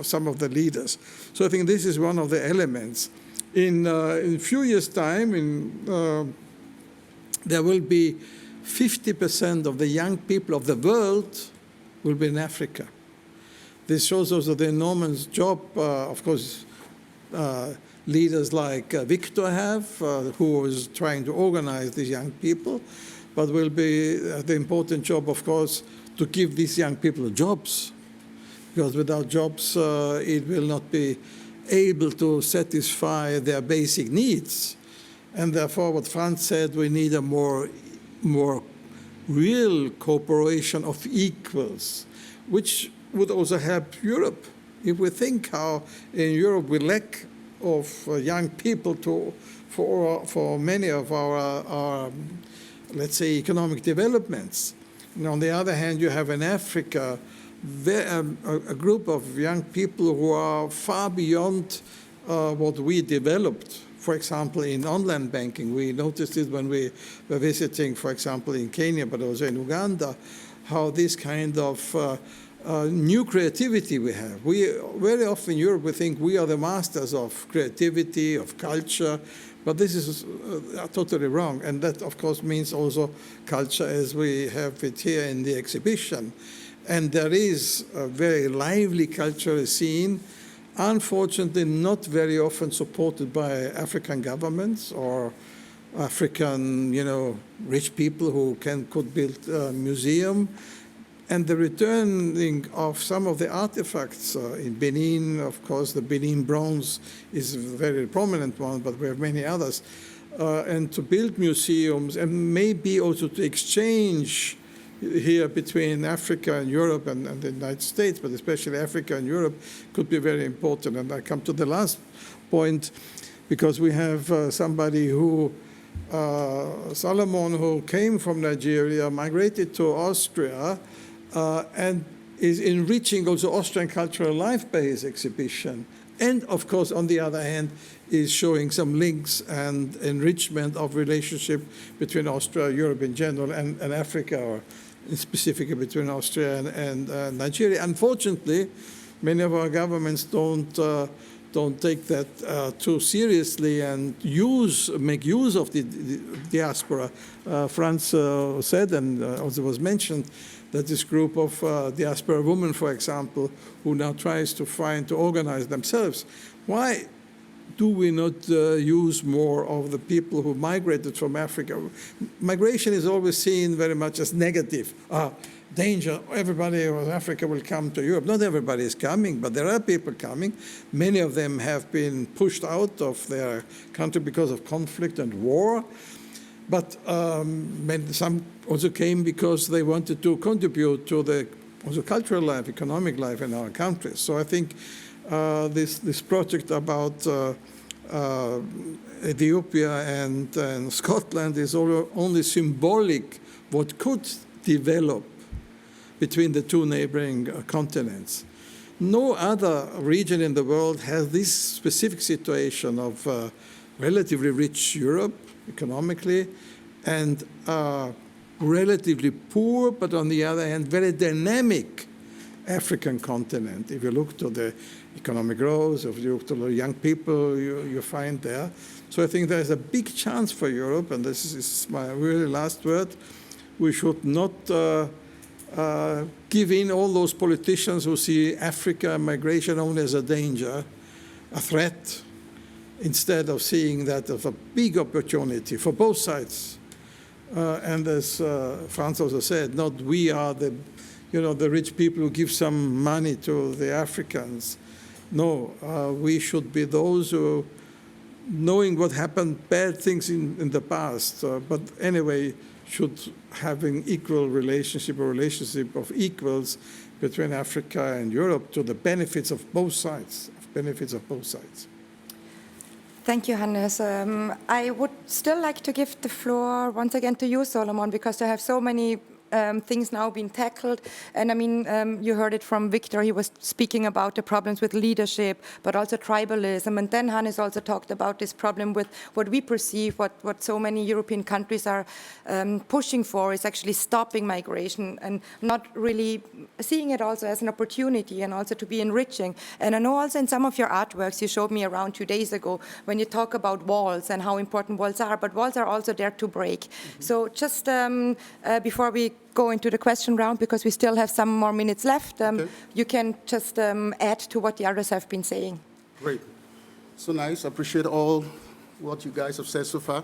some of the leaders. So I think this is one of the elements. In a few years' time, there will be 50% of the young people of the world will be in Africa. This shows also the enormous job, of course, leaders like Victor have, who is trying to organize these young people, but will be the important job, of course, to give these young people jobs, because without jobs, it will not be able to satisfy their basic needs. And therefore, what Franz said, we need a more real cooperation of equals, which would also help Europe. If we think how in Europe we lack of young people for many of our, let's say, economic developments. And on the other hand, you have in Africa a group of young people who are far beyond what we developed. For example, in online banking, we noticed it when we were visiting, for example, in Kenya, but also in Uganda, how this kind of new creativity we have. We very often in Europe, we think we are the masters of creativity, of culture, but this is totally wrong. And that, of course, means also culture as we have it here in the exhibition. And there is a very lively cultural scene, unfortunately not very often supported by African governments or African, rich people who could build a museum. And the returning of some of the artifacts in Benin, of course, the Benin bronze is a very prominent one, but we have many others. And to build museums and maybe also to exchange here between Africa and Europe and the United States, but especially Africa and Europe, could be very important. And I come to the last point, because we have somebody who, Solomon, who came from Nigeria, migrated to Austria, and is enriching also Austrian cultural life by his exhibition. And of course, on the other hand, is showing some links and enrichment of relationship between Austria, Europe in general, and Africa, or specifically between Austria and Nigeria. Unfortunately, many of our governments don't take that too seriously and make use of the diaspora. Franz said, and also was mentioned, that this group of diaspora women, for example, who now tries to organize themselves. Why do we not use more of the people who migrated from Africa? Migration is always seen very much as negative. Danger, everybody in Africa will come to Europe. Not everybody is coming, but there are people coming. Many of them have been pushed out of their country because of conflict and war. But some also came because they wanted to contribute to the also cultural life, economic life in our countries. So I think this project about Ethiopia and Scotland is only symbolic what could develop between the two neighboring continents. No other region in the world has this specific situation of relatively rich Europe economically and relatively poor, but on the other hand, very dynamic African continent. If you look to the economic growth, if you look to the young people you find there. So I think there's a big chance for Europe, and this is my really last word. We should not give in all those politicians who see Africa migration only as a danger, a threat, instead of seeing that as a big opportunity for both sides. And as Franz also said, not we are the rich people who give some money to the Africans. No, we should be those who, knowing what happened, bad things in the past, but anyway, should having equal relationship of equals between Africa and Europe to the benefits of both sides, Thank you, Hannes. I would still like to give the floor once again to you, Solomon, because I have so many things now being tackled. And I mean, you heard it from Victor. He was speaking about the problems with leadership, but also tribalism. And then Hannes also talked about this problem with what we perceive, what so many European countries are pushing for is actually stopping migration and not really seeing it also as an opportunity and also to be enriching. And I know also in some of your artworks you showed me around 2 days ago when you talk about walls and how important walls are, but walls are also there to break. So just before we go into the question round because we still have some more minutes left. Okay. You can just add to what the others have been saying. Great. So nice. I appreciate all what you guys have said so far.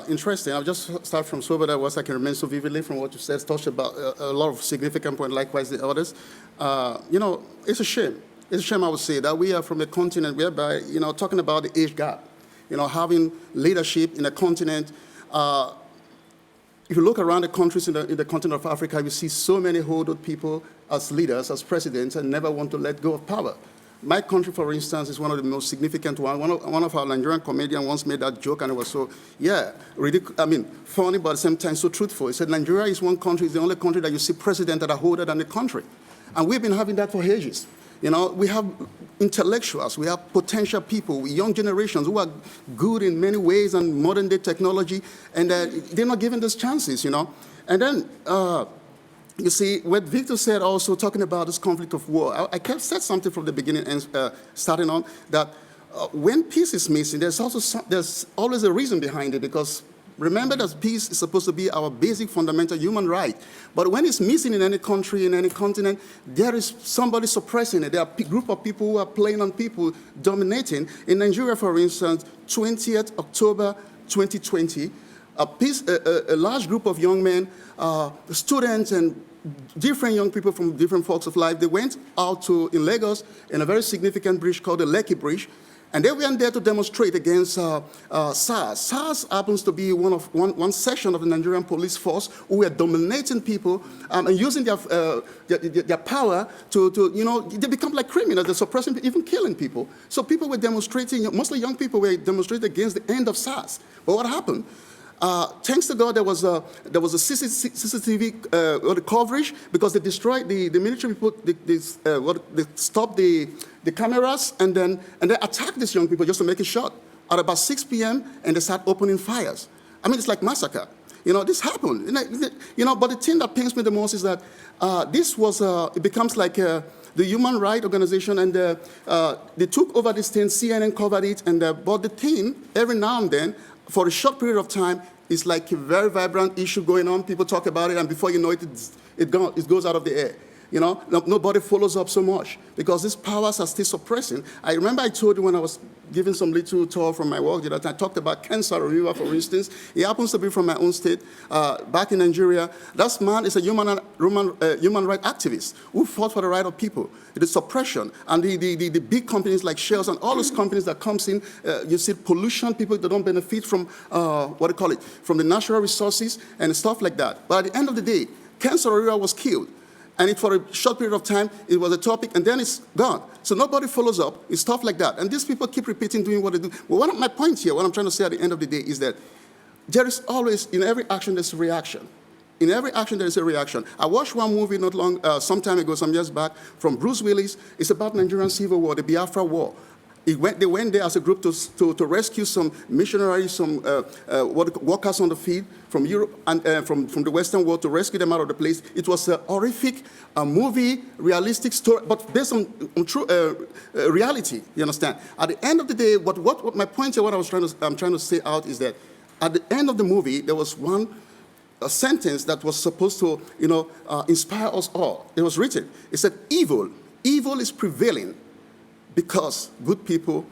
Interesting. I'll just start from SWOBODA, what I can remember so vividly from what you said, touched about a lot of significant points, likewise the others. You know, it's a shame. It's a shame, I would say, that we are from a continent whereby, you know, talking about the age gap, you know, having leadership in a continent. If you look around the countries in the continent of Africa, you see so many old people as leaders, as presidents, and never want to let go of power. My country, for instance, is one of the most significant ones. One of our Nigerian comedians once made that joke, and it was so, yeah, funny, but at the same time so truthful. He said, Nigeria is one country, it's the only country that you see presidents that are older than the country. And we've been having that for ages. You know, we have intellectuals, we have potential people, young generations who are good in many ways and modern-day technology, and they're not given those chances, you know. And then, you see, what Victor said also, talking about this conflict of war, I kept said something from the beginning and starting on, that when peace is missing, there's always a reason behind it, because remember that peace is supposed to be our basic fundamental human right. But when it's missing in any country, in any continent, there is somebody suppressing it. There are a group of people who are playing on people, dominating. In Nigeria, for instance, 20th October 2020, a large group of young men, students and different young people from different walks of life, they went out in Lagos in a very significant bridge called the Lekki Bridge, and they went there to demonstrate against SARS. SARS happens to be one section of the Nigerian police force who were dominating people and using their power to, you know, they become like criminals. They're suppressing, even killing people. So people were demonstrating, mostly young people were demonstrating against the end of SARS. But what happened? Thanks to God, there was a CCTV coverage, because they destroyed the military people. They stopped the cameras and they attacked these young people just to make it short. At about 6 p.m. and they start opening fires. I mean, it's like massacre. You know, this happened. You know, but the thing that pains me the most is that this was it becomes like the human rights organization, and they took over this thing. CNN covered it, but the thing every now and then, for a short period of time, it's like a very vibrant issue going on. People talk about it, and before you know it, it goes out of the air. You know, nobody follows up so much because these powers are still suppressing. I remember I told you when I was giving some little talk from my work that I talked about Ken Saro-Wiwa, for instance. He happens to be from my own state, back in Nigeria. That man is a human rights activist who fought for the right of people, the suppression, and the big companies like Shell and all those companies that comes in, you see pollution, people that don't benefit from, from the natural resources and stuff like that. But at the end of the day, Ken Saro-Wiwa was killed. And for a short period of time, it was a topic, and then it's gone. So nobody follows up. It's stuff like that. And these people keep repeating, doing what they do. Well, one of my points here, what I'm trying to say at the end of the day is that there is always, in every action, there's a reaction. In every action, there is a reaction. I watched one movie some time ago, some years back, from Bruce Willis. It's about Nigerian Civil War, the Biafra War. They went there as a group to rescue some missionaries, some workers on the field from Europe and from the Western world, to rescue them out of the place. It was a horrific movie, realistic story, but based on true reality. You understand? At the end of the day, what my point here, what I'm trying to say out is that at the end of the movie, there was a sentence that was supposed to, inspire us all. It was written. It said, "Evil is prevailing, because good people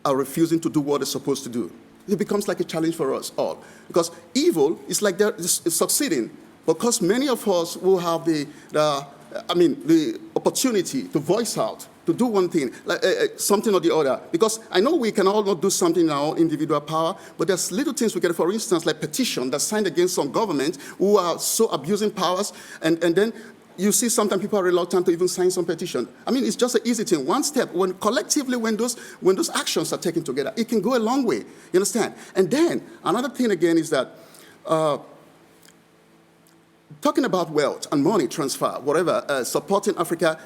are refusing to do what they're supposed to do." It becomes like a challenge for us all. Because evil is like they're succeeding, because many of us will have the opportunity to voice out, to do one thing, like something or the other. Because I know we can all not do something in our own individual power, but there's little things we can, for instance, like petition that's signed against some government who are so abusing powers, and then you see sometimes people are reluctant to even sign some petition. I mean, it's just an easy thing. One step, when collectively, when those actions are taken together, it can go a long way. You understand? And then another thing again is that talking about wealth and money transfer, whatever, supporting Africa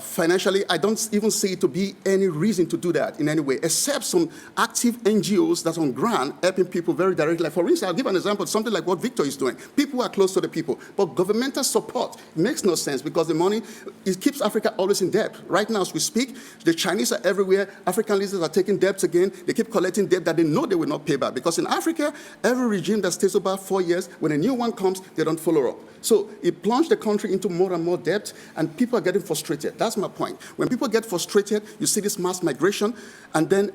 financially, I don't even see it to be any reason to do that in any way, except some active NGOs that's on ground helping people very directly. Like, for instance, I'll give an example, something like what Victor is doing. People are close to the people, but governmental support makes no sense, because the money, it keeps Africa always in debt. Right now, as we speak, the Chinese are everywhere. African leaders are taking debts again. They keep collecting debt that they know they will not pay back, because in Africa, every regime that stays about 4 years, when a new one comes, they don't follow up. Europe. So it plunged the country into more and more debt, and people are getting frustrated. That's my point. When people get frustrated, you see this mass migration, and then,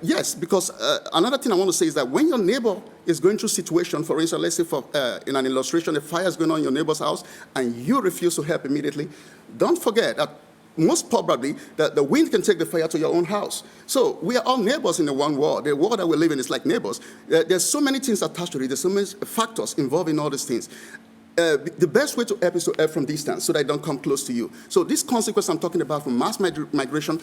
yes, because another thing I want to say is that when your neighbor is going through situation, for instance, let's say in an illustration, a fire is going on in your neighbor's house, and you refuse to help immediately, don't forget that most probably the wind can take the fire to your own house. So we are all neighbors in the one world. The world that we live in is like neighbors. There's so many things attached to it. There's so many factors involved in all these things. The best way to help is to help from distance so that I don't come close to you. So this consequence I'm talking about from mass migration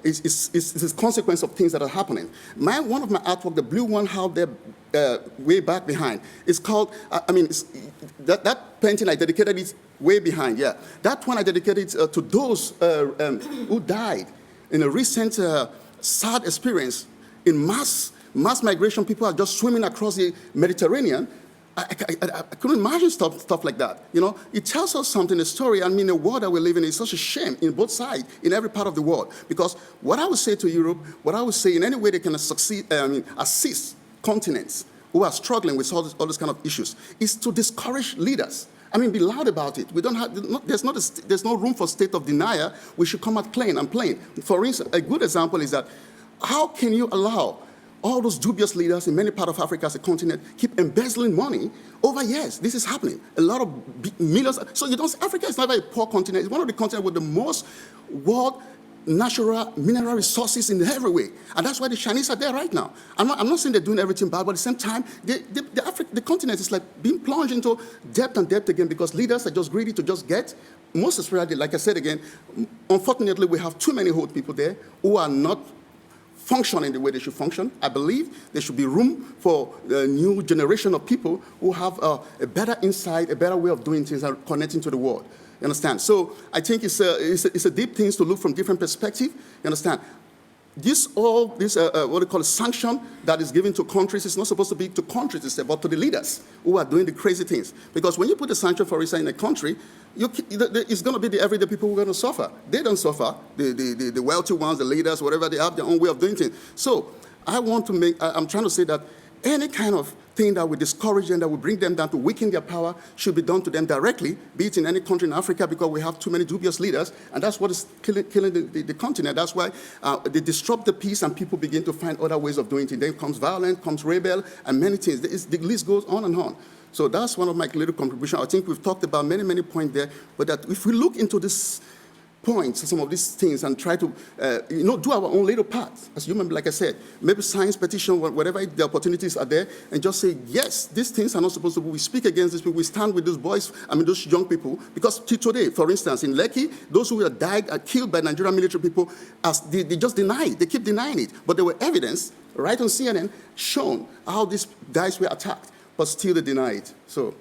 is a consequence of things that are happening. One of my artwork, the blue one, how they're way back behind, is called, that painting I dedicated it way behind, yeah. That one I dedicated to those who died in a recent sad experience. In mass migration, people are just swimming across the Mediterranean. I couldn't imagine stuff like that. You know, it tells us something, a story. I mean, the world that we live in is such a shame in both sides, in every part of the world. Because what I would say to Europe, what I would say in any way they can assist continents who are struggling with all these kind of issues, is to discourage leaders. I mean, be loud about it. We don't have, there's no room for state of denial. We should come out plain and plain. For instance, a good example is that how can you allow all those dubious leaders in many parts of Africa as a continent keep embezzling money over years? This is happening. A lot of millions. So you don't. Africa is not a poor continent. It's one of the continents with the most world natural mineral resources in every way, and that's why the Chinese are there right now. I'm not saying they're doing everything bad, but at the same time, the continent is like being plunged into debt and debt again because leaders are just greedy to just get. Most especially, like I said again, unfortunately, we have too many old people there who are not functioning the way they should function. I believe there should be room for a new generation of people who have a better insight, a better way of doing things and connecting to the world. You understand? So I think it's a deep thing to look from different perspectives. You understand? What they call a sanction that is given to countries is not supposed to be to countries, but to the leaders who are doing the crazy things. Because when you put a sanction, for instance, in a country, it's going to be the everyday people who are going to suffer. They don't suffer. The wealthy ones, the leaders, whatever, they have their own way of doing things. So I'm trying to say that any kind of thing that will discourage them, that will bring them down to weaken their power, should be done to them directly, be it in any country in Africa, because we have too many dubious leaders, and that's what is killing the continent. That's why they disrupt the peace, and people begin to find other ways of doing things. Then comes violence, comes rebel, and many things. The list goes on and on. So that's one of my little contributions. I think we've talked about many points there, but that if we look into this points, some of these things, and try to, do our own little part as human, like I said, maybe science petition, whatever the opportunities are there, and just say, yes, these things are not supposed to be. We speak against these people. We stand with those boys, those young people, because today, for instance, in Lekki, those who have died are killed by Nigerian military people, as they just deny it. They keep denying it. But there were evidence, right on CNN, shown how these guys were attacked, but still they deny it. So.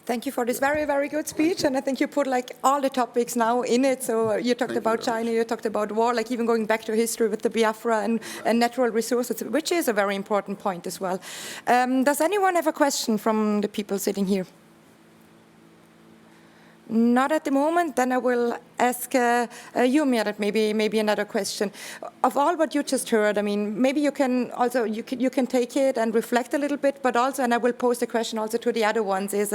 Thank you for this very, very good speech, and I think you put like all the topics now in it. So you talked about China, you talked about war, like even going back to history with the Biafra and natural resources, which is a very important point as well. Does anyone have a question from the people sitting here? Not at the moment. Then I will ask you, MIHRET, maybe another question. Of all what you just heard, maybe you can also you can take it and reflect a little bit, but also, and I will pose the question also to the other ones, is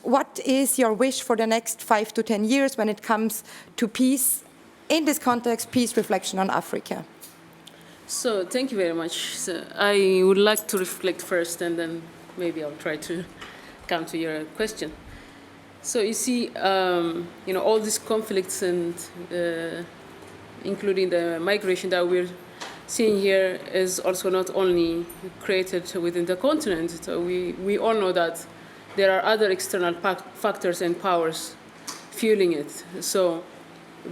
what is your wish for the next 5 to 10 years when it comes to peace? In this context, peace reflection on Africa. So thank you very much. So I would like to reflect first, and then maybe I'll try to come to your question. So you see, all these conflicts and including the migration that we're seeing here is also not only created within the continent. So we all know that there are other external factors and powers fueling it. So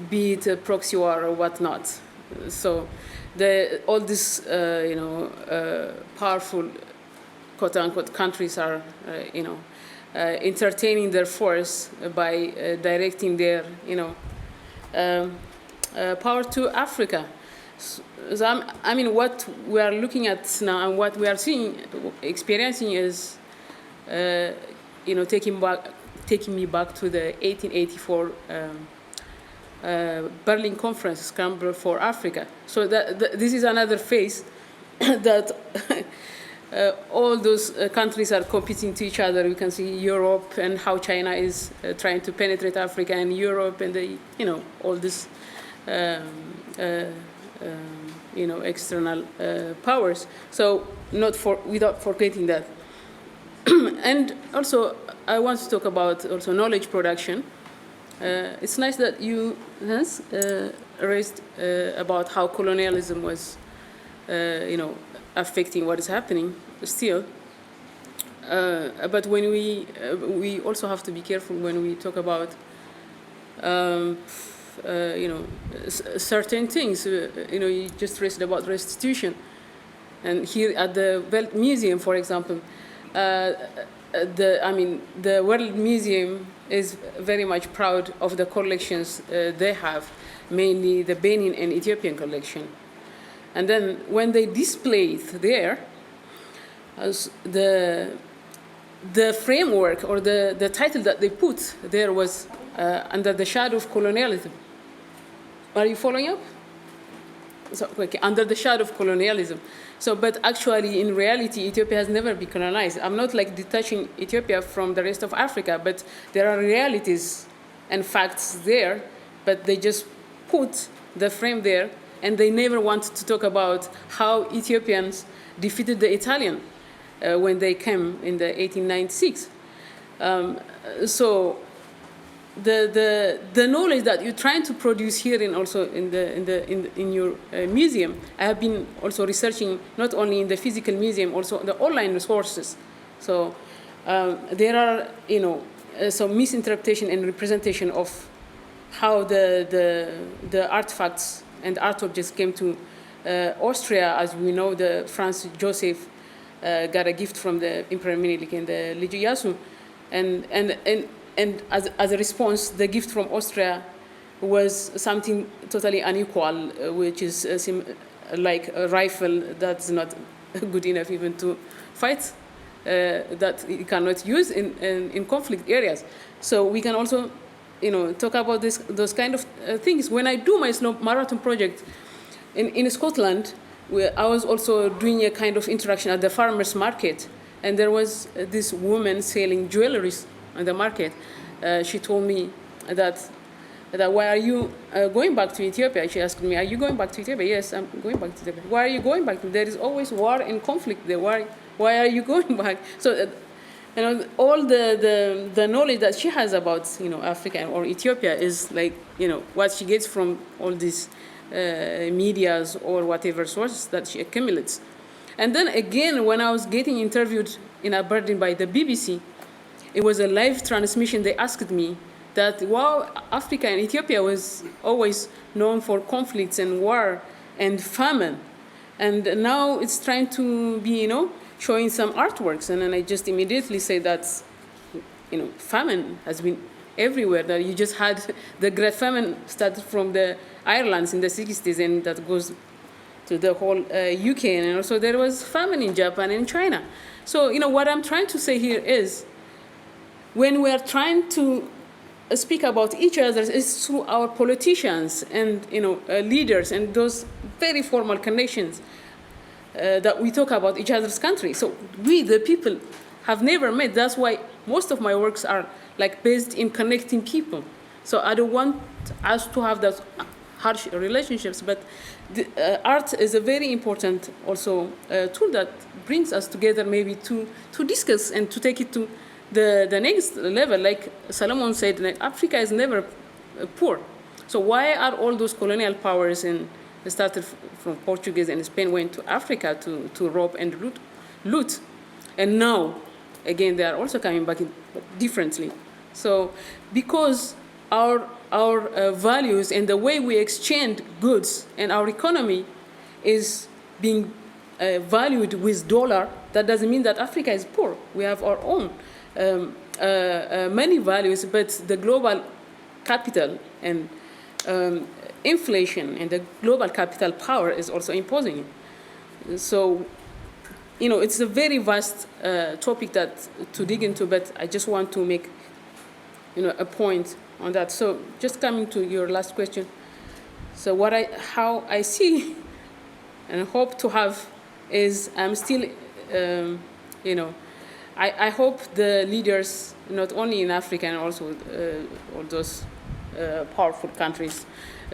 be it a proxy war or whatnot. So all these, powerful, quote-unquote, countries are, entertaining their force by directing their, power to Africa. So, what we are looking at now and what we are experiencing is, taking me back to the 1884 Berlin Conference, Scramble for Africa. So this is another phase that all those countries are competing to each other. We can see Europe and how China is trying to penetrate Africa and Europe and all this, external powers. So without forgetting that. And also, I want to talk about also knowledge production. It's nice that you raised about how colonialism was, affecting what is happening still. But when we also have to be careful when we talk about, certain things. You just raised about restitution. And here at the Welt Museum, for example, the World Museum is very much proud of the collections they have, mainly the Benin and Ethiopian collection. And then when they display it there, the framework or the title that they put there was Under the Shadow of Colonialism. Are you following up? So, okay, Under the Shadow of Colonialism. So, but actually, in reality, Ethiopia has never been colonized. I'm not like detaching Ethiopia from the rest of Africa, but there are realities and facts there, but they just put the frame there, and they never want to talk about how Ethiopians defeated the Italian when they came in the 1896. So the knowledge that you're trying to produce here and also in your museum, I have been also researching not only in the physical museum, also the online resources. So there are some misinterpretation and representation of how the artifacts and art objects came to Austria. As we know, the Franz Joseph got a gift from the Emperor Menelik and the Ieyasu, and as a response, the gift from Austria was something totally unequal, which is like a rifle that's not good enough even to fight, that you cannot use in conflict areas. So we can also, talk about those kind of things. When I do my snow marathon project in Scotland, I was also doing a kind of interaction at the farmers market, and there was this woman selling jewelry on the market. She told me that why are you going back to Ethiopia? She asked me, are you going back to Ethiopia? Yes, I'm going back to Ethiopia. Why are you going back? There is always war and conflict there. Why are you going back? So, all the knowledge that she has about, Africa or Ethiopia is like, what she gets from all these medias or whatever sources that she accumulates. And then again, when I was getting interviewed in Aberdeen by the BBC, it was a live transmission. They asked me that, wow, Africa and Ethiopia was always known for conflicts and war and famine. And now it's trying to be, showing some artworks. And then I just immediately say that, famine has been everywhere. That you just had the Great Famine started from the Ireland in the 60s, and that goes to the whole UK. And also there was famine in Japan and China. So, what I'm trying to say here is, when we are trying to speak about each other, it's through our politicians and leaders and those very formal connections that we talk about each other's country. So we, the people, have never met. That's why most of my works are like based in connecting people. So I don't want us to have those harsh relationships, but art is a very important also tool that brings us together, maybe to discuss and to take it to the next level. Like Solomon said, Africa is never poor. So why are all those colonial powers started from Portuguese and Spain went to Africa to rob and loot? And now, again, they are also coming back differently. So because our values and the way we exchange goods and our economy is being valued with dollar, that doesn't mean that Africa is poor. We have our own many values, but the global capital and inflation and the global capital power is also imposing it. So, it's a very vast topic to dig into, but I just want to make, a point on that. So, just coming to your last question. So, how I see and hope to have is I'm still you know, I hope the leaders, not only in Africa and also all those powerful countries,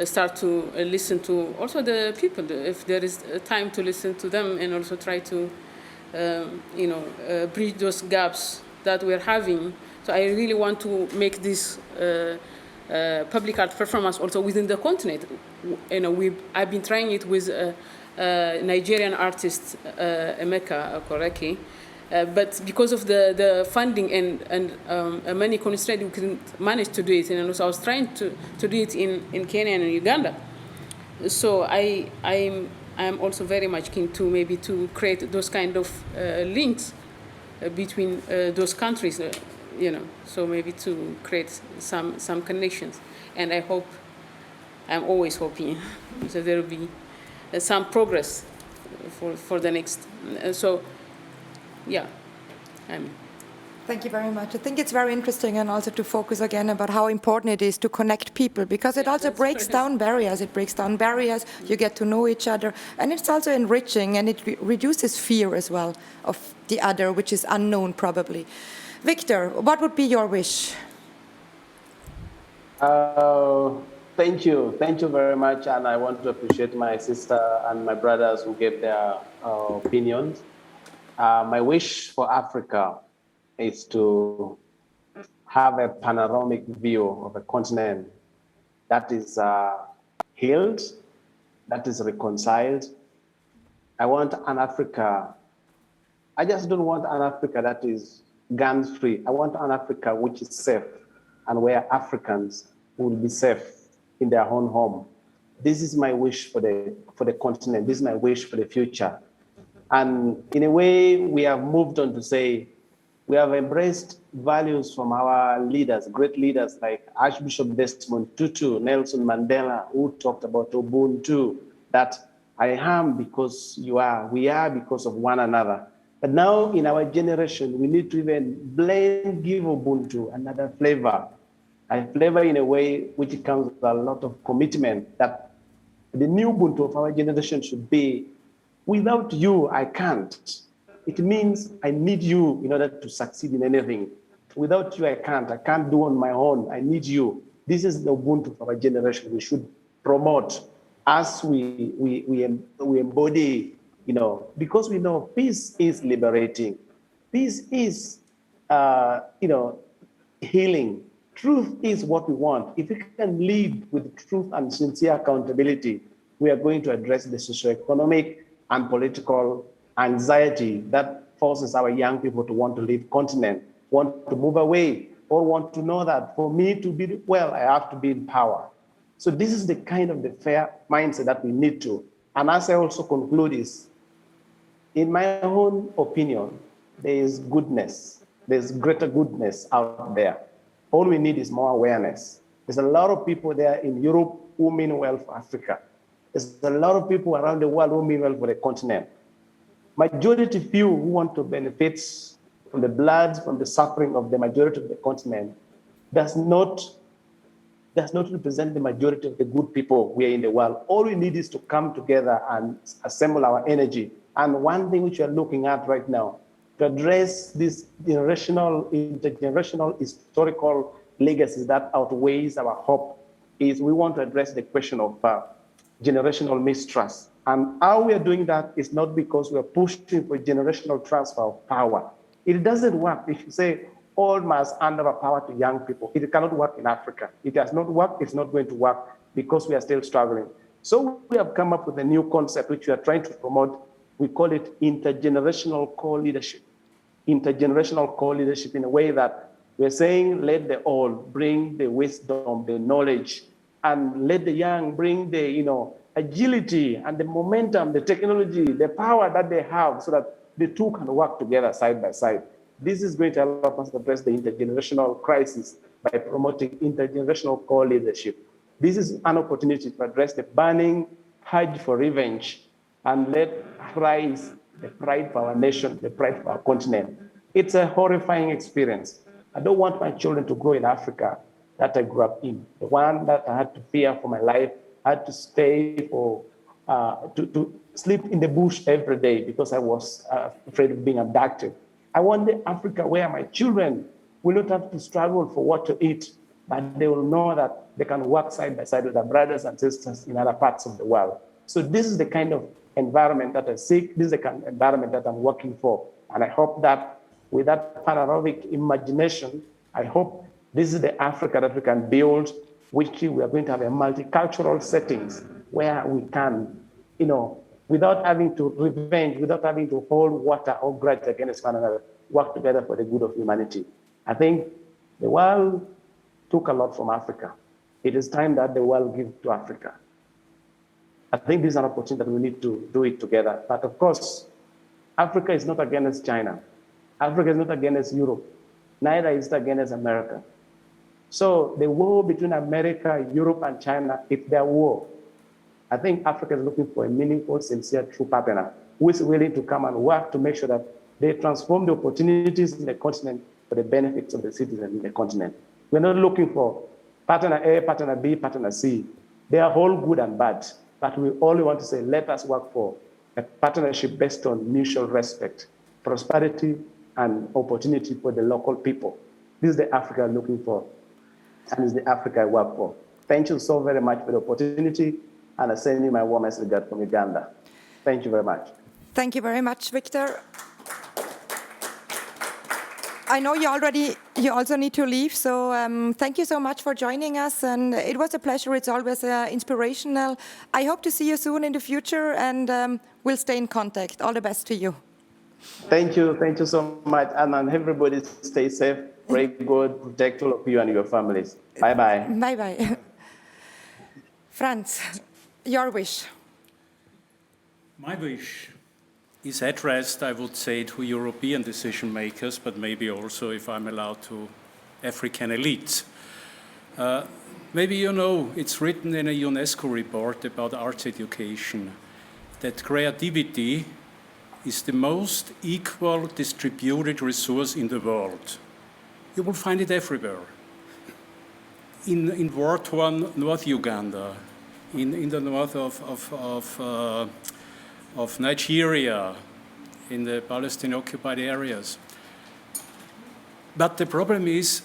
start to listen to also the people, if there is time to listen to them, and also try to, you know, bridge those gaps that we're having. So I really want to make this public art performance also within the continent. You know, I've been trying it with Nigerian artist Emeka Okoreke, but because of the funding and money constraint, we couldn't manage to do it. And also I was trying to do it in Kenya and Uganda. So I'm also very much keen to maybe to create those kind of links between those countries, you know, so maybe to create some connections. And I hope, I'm always hoping that there will be some progress for the next. So, yeah. Thank you very much. I think it's very interesting, and also to focus again about how important it is to connect people, because it also breaks down barriers. It breaks down barriers, you get to know each other, and it's also enriching, and it reduces fear as well of the other, which is unknown probably. Victor, what would be your wish? Thank you very much, and I want to appreciate my sister and my brothers who gave their opinions. My wish for Africa is to have a panoramic view of a continent that is healed, that is reconciled. I want an Africa, I just don't want an Africa that is gun-free. I want an Africa which is safe, and where Africans will be safe in their own home. This is my wish for the continent. This is my wish for the future. And in a way, we have moved on to say, we have embraced values from our leaders, great leaders like Archbishop Desmond Tutu, Nelson Mandela, who talked about Ubuntu, that I am because you are, we are because of one another. But now in our generation, we need to even give Ubuntu another flavor, a flavor in a way which comes with a lot of commitment, that the new Ubuntu of our generation should be, without you, I can't. It means I need you in order to succeed in anything. Without you, I can't do on my own, I need you. This is the Ubuntu of our generation we should promote as we embody, you know, because we know peace is liberating. Peace is, you know, healing. Truth is what we want. If we can lead with truth and sincere accountability, we are going to address the socioeconomic and political anxiety that forces our young people to want to leave continent, want to move away, or want to know that for me to be well, I have to be in power. So this is the kind of the fair mindset that we need to. And as I also conclude is, in my own opinion, there is goodness. There's greater goodness out there. All we need is more awareness. There's a lot of people there in Europe who mean well for Africa. There's a lot of people around the world who mean well for the continent. Majority few who want to benefit from the blood, from the suffering of the majority of the continent does not represent the majority of the good people we are in the world. All we need is to come together and assemble our energy. And one thing which we are looking at right now, to address this generational, intergenerational, historical legacies that outweighs our hope, is we want to address the question of generational mistrust. And how we are doing that is not because we are pushing for generational transfer of power. It doesn't work. If you say all must hand over power to young people, it cannot work in Africa. It has not worked, it's not going to work because we are still struggling. So we have come up with a new concept which we are trying to promote. We call it intergenerational co-leadership. Intergenerational co-leadership in a way that we're saying, let the old bring the wisdom, the knowledge, and let the young bring the, you know, agility and the momentum, the technology, the power that they have, so that the two can work together side by side. This is going to help us address the intergenerational crisis by promoting intergenerational co-leadership. This is an opportunity to address the burning urge for revenge and let rise the pride for our nation, the pride for our continent. It's a horrifying experience. I don't want my children to grow in Africa that I grew up in, the one that I had to fear for my life, I had to stay for to sleep in the bush every day because I was afraid of being abducted. I want the Africa where my children will not have to struggle for what to eat, but they will know that they can work side by side with their brothers and sisters in other parts of the world. So this is the kind of environment that I seek. This is the kind of environment that I'm working for. And I hope that with that panoramic imagination, I hope this is the Africa that we can build, which we are going to have a multicultural settings where we can, without having to revenge, without having to hold water or grudge against one another, work together for the good of humanity. I think the world took a lot from Africa. It is time that the world give to Africa. I think this is an opportunity that we need to do it together. But of course, Africa is not against China. Africa is not against Europe. Neither is it against America. So the war between America, Europe, and China, if they're war, I think Africa is looking for a meaningful, sincere, true partner who is willing to come and work to make sure that they transform the opportunities in the continent for the benefits of the citizens in the continent. We're not looking for partner A, partner B, partner C. They are all good and bad, but we only want to say, let us work for a partnership based on mutual respect, prosperity, and opportunity for the local people. This is the Africa I'm looking for, and it's the Africa I work for. Thank you so very much for the opportunity, and I send you my warmest regard from Uganda. Thank you very much. Thank you very much, Victor. I know you also need to leave, so thank you so much for joining us, and it was a pleasure. It's always inspirational. I hope to see you soon in the future, and we'll stay in contact. All the best to you. Thank you so much, and everybody stay safe. Pray God protect all of you and your families. Bye-bye. Bye-bye. Franz, your wish. My wish is addressed, I would say, to European decision makers, but maybe also, if I'm allowed, to African elites. Maybe you know, it's written in a UNESCO report about arts education that creativity is the most equal distributed resource in the world. You will find it everywhere. In war-torn North Uganda, in the north of Nigeria, in the Palestine-occupied areas. But the problem is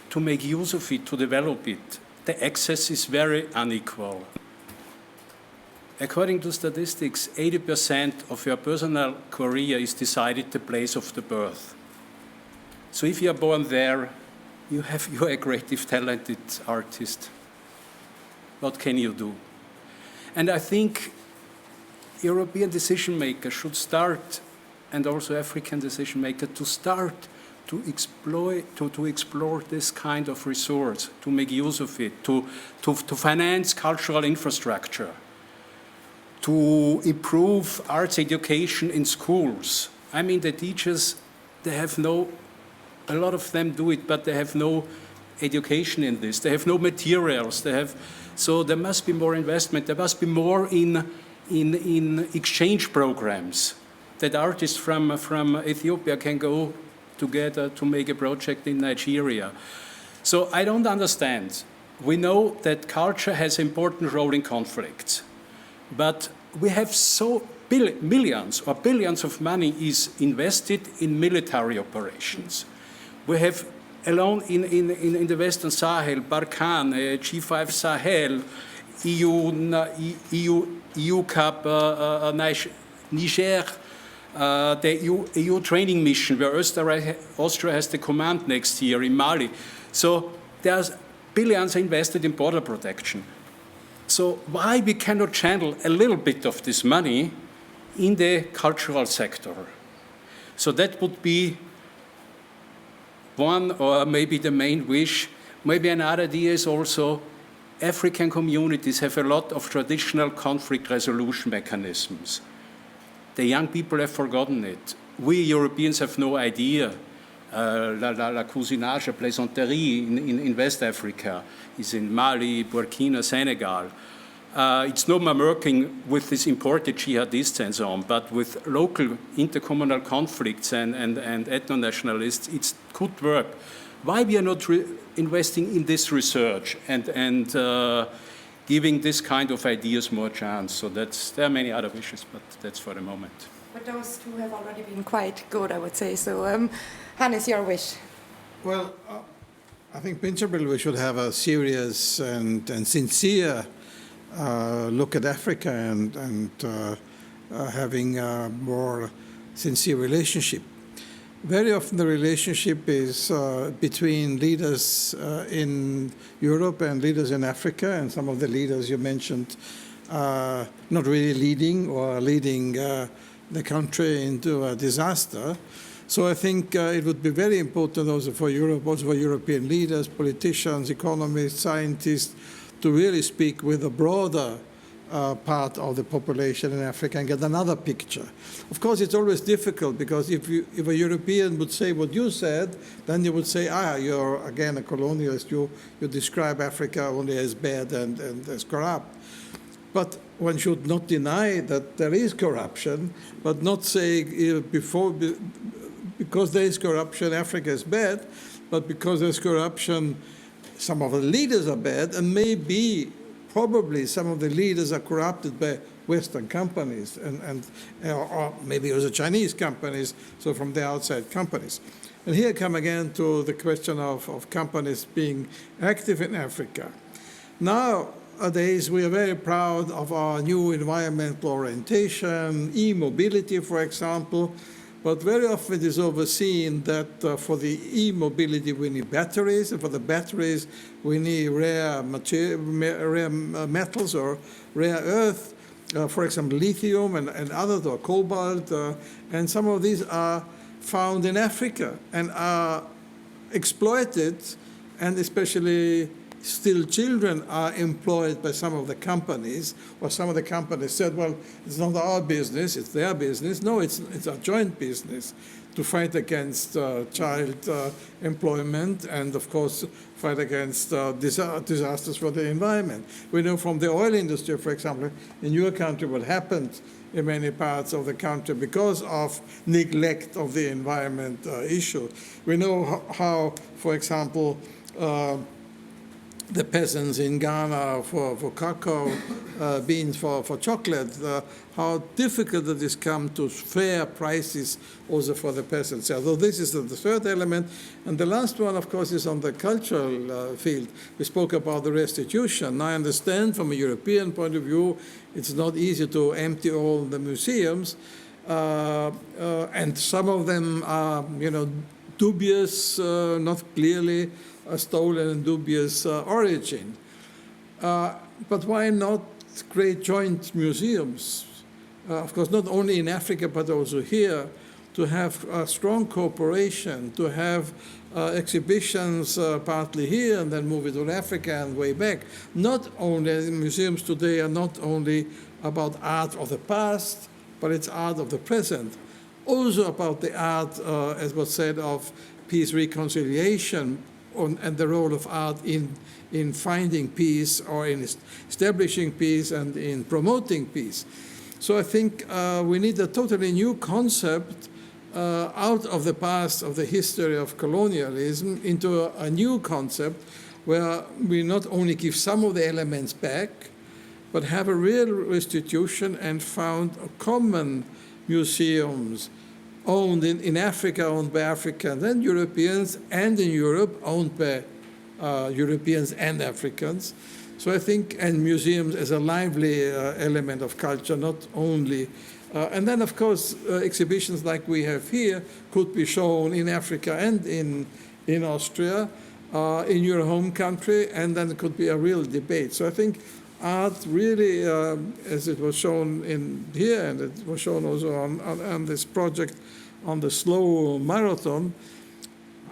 to make use of it, to develop it. The access is very unequal. According to statistics, 80% of your personal career is decided the place of the birth. So if you are born there, you are a creative, talented artist. What can you do? And I think European decision makers should start, and also African decision makers, to start to explore this kind of resource, to make use of it, to finance cultural infrastructure, to improve arts education in schools. I mean, the teachers, a lot of them do it, but they have no education in this. They have no materials. So there must be more investment. There must be more in exchange programs that artists from Ethiopia can go together to make a project in Nigeria. So I don't understand. We know that culture has an important role in conflicts, but we have millions or billions of money is invested in military operations. We have alone in the Western Sahel, Barkhane, G5 Sahel, EU Cup, Niger, the EU training mission where Austria has the command next year in Mali. So there's billions invested in border protection. So why we cannot channel a little bit of this money in the cultural sector? So that would be one, or maybe the main wish. Maybe another idea is also African communities have a lot of traditional conflict resolution mechanisms. The young people have forgotten it. We Europeans have no idea. La cousinage, plaisanterie in West Africa is in Mali, Burkina, Senegal. It's not working with these imported jihadists and so on, but with local intercommunal conflicts and ethno-nationalists, it could work. Why we are not investing in this research and giving this kind of ideas more chance. So there are many other wishes, but that's for the moment. But those two have already been quite good, I would say. So, Hannes, your wish. Well, I think principally we should have a serious and sincere look at Africa and having a more sincere relationship. Very often the relationship is between leaders in Europe and leaders in Africa, and some of the leaders you mentioned not really leading or leading the country into a disaster. So I think it would be very important also for Europe, also for European leaders, politicians, economists, scientists, to really speak with a broader part of the population in Africa and get another picture. Of course, it's always difficult because if a European would say what you said, then you would say, you're again a colonialist, you describe Africa only as bad and as corrupt. But one should not deny that there is corruption, but not say because there is corruption, Africa is bad, but because there's corruption, some of the leaders are bad, and maybe probably some of the leaders are corrupted by Western companies or maybe also Chinese companies, so from the outside companies. And here I come again to the question of companies being active in Africa. Nowadays, we are very proud of our new environmental orientation, e-mobility, for example, but very often it is overseen that for the e-mobility we need batteries, and for the batteries we need rare metals or rare earth, for example, lithium and others, or cobalt, and some of these are found in Africa and are exploited, and especially still children are employed by some of the companies, or some of the companies said, well, it's not our business, it's their business. No, it's a joint business to fight against child employment and, of course, fight against disasters for the environment. We know from the oil industry, for example, in your country what happened in many parts of the country because of neglect of the environment issue. We know how, for example, the peasants in Ghana for cacao beans, for chocolate, how difficult it is come to fair prices also for the peasants. So this is the third element. And the last one, of course, is on the cultural field. We spoke about the restitution. I understand from a European point of view, it's not easy to empty all the museums. And some of them are, dubious, not clearly stolen and dubious origin. But why not create joint museums? Of course, not only in Africa, but also here, to have a strong cooperation, to have exhibitions partly here and then move it to Africa and way back. Not only, museums today are not only about art of the past, but it's art of the present. Also about the art, as was said, of peace reconciliation, and the role of art in finding peace or in establishing peace and in promoting peace. So I think we need a totally new concept out of the past of the history of colonialism into a new concept where we not only give some of the elements back, but have a real restitution and found common museums owned in Africa, owned by Africans and Europeans, and in Europe, owned by Europeans and Africans. So I think, and museums as a lively element of culture, not only. And then, of course, exhibitions like we have here could be shown in Africa and in Austria, in your home country, and then it could be a real debate. So I think art really, as it was shown in here, and it was shown also on this project on the slow marathon,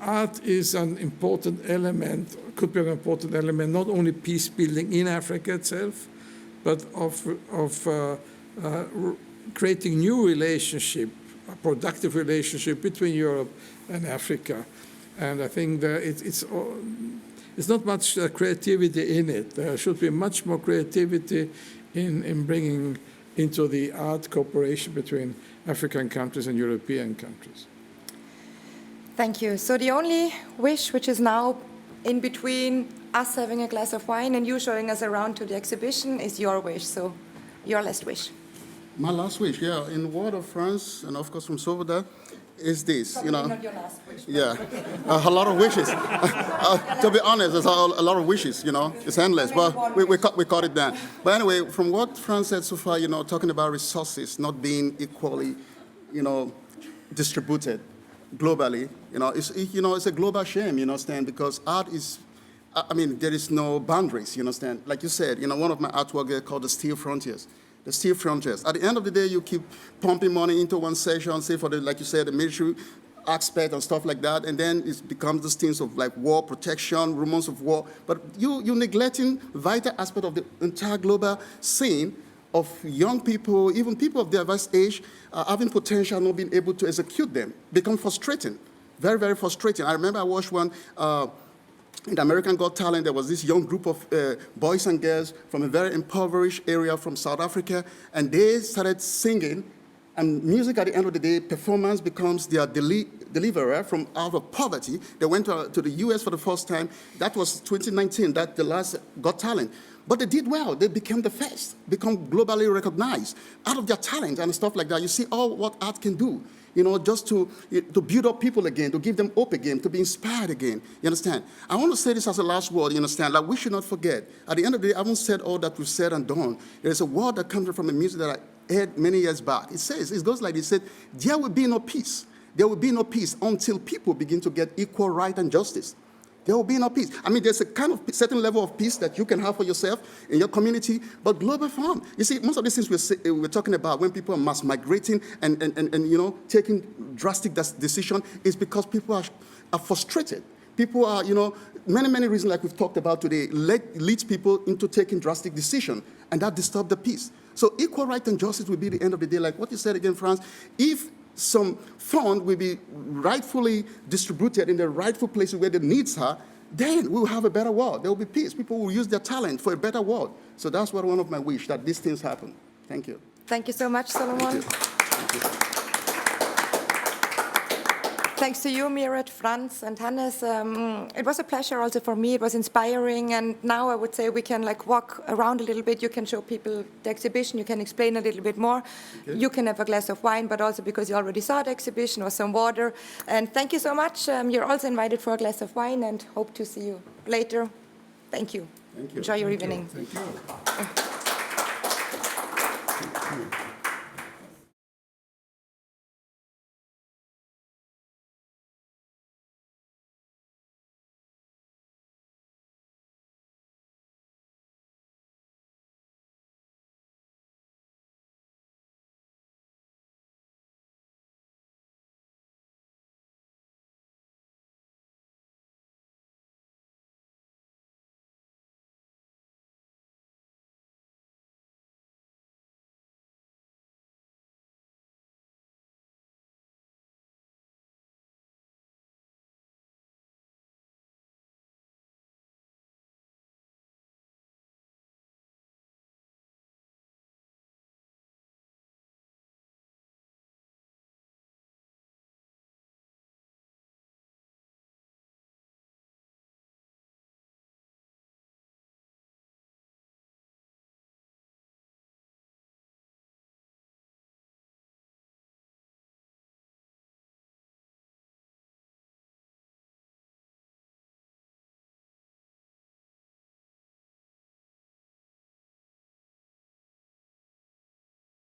art is an important element, could be an important element, not only peace building in Africa itself, but of creating new relationship, a productive relationship between Europe and Africa. And I think that it's not much creativity in it. There should be much more creativity in bringing into the art cooperation between African countries and European countries. Thank you. So the only wish which is now in between us having a glass of wine and you showing us around to the exhibition is your wish. So your last wish. My last wish, yeah, in the word of FRANZ, and of course from SWOBODA, is this, Probably not your last wish. Yeah, a lot of wishes. To be honest, there's a lot of wishes, it's endless, but we cut it down. But anyway, from what FRANZ said so far, talking about resources not being equally, distributed globally, it's a global shame, you understand, because art is, there is no boundaries, you understand. Like you said, one of my artwork there called the Steel Frontiers. The steel frontiers. At the end of the day, you keep pumping money into one section, say for the, like you said, the military aspect and stuff like that, and then it becomes these things of like war, protection, rumors of war. But you're neglecting vital aspect of the entire global scene of young people, even people of diverse age, having potential, not being able to execute them. Become frustrating, very, very frustrating. I remember I watched one. In the American Got Talent, there was this young group of boys and girls from a very impoverished area from South Africa, and they started singing, and music at the end of the day, performance becomes their deliverer from out of poverty. They went to the US for the first time. That was 2019, that the last Got Talent. But they did well. They became the first, become globally recognized out of their talent and stuff like that. You see all what art can do. Just to build up people again, to give them hope again, to be inspired again. You understand? I want to say this as a last word, you understand? Like, we should not forget. At the end of the day, I haven't said all that we've said and done. There's a word that comes from a music that I heard many years back. It goes like this, it said, there will be no peace. There will be no peace until people begin to get equal right and justice. There will be no peace. There's a kind of certain level of peace that you can have for yourself in your community, but global form. You see, most of these things we're talking about when people are mass migrating and taking drastic decision is because people are frustrated. People are, many reasons like we've talked about today leads people into taking drastic decision, and that disturbs the peace. So equal right and justice will be the end of the day, like what you said again, FRANZ. If some fund will be rightfully distributed in the rightful places where the needs are, then we'll have a better world. There will be peace. People will use their talent for a better world. So that's one of my wishes, that these things happen. Thank you. Thank you so much, Solomon. Thank you. Thanks to you, MIHRET, FRANZ, and Hannes. It was a pleasure also for me. It was inspiring, and now I would say we can walk around a little bit. You can show people the exhibition. You can explain a little bit more. Okay. You can have a glass of wine, but also because you already saw the exhibition, or some water. And thank you so much. You're also invited for a glass of wine, and hope to see you later. Thank you. Thank you. Enjoy your evening. Thank you.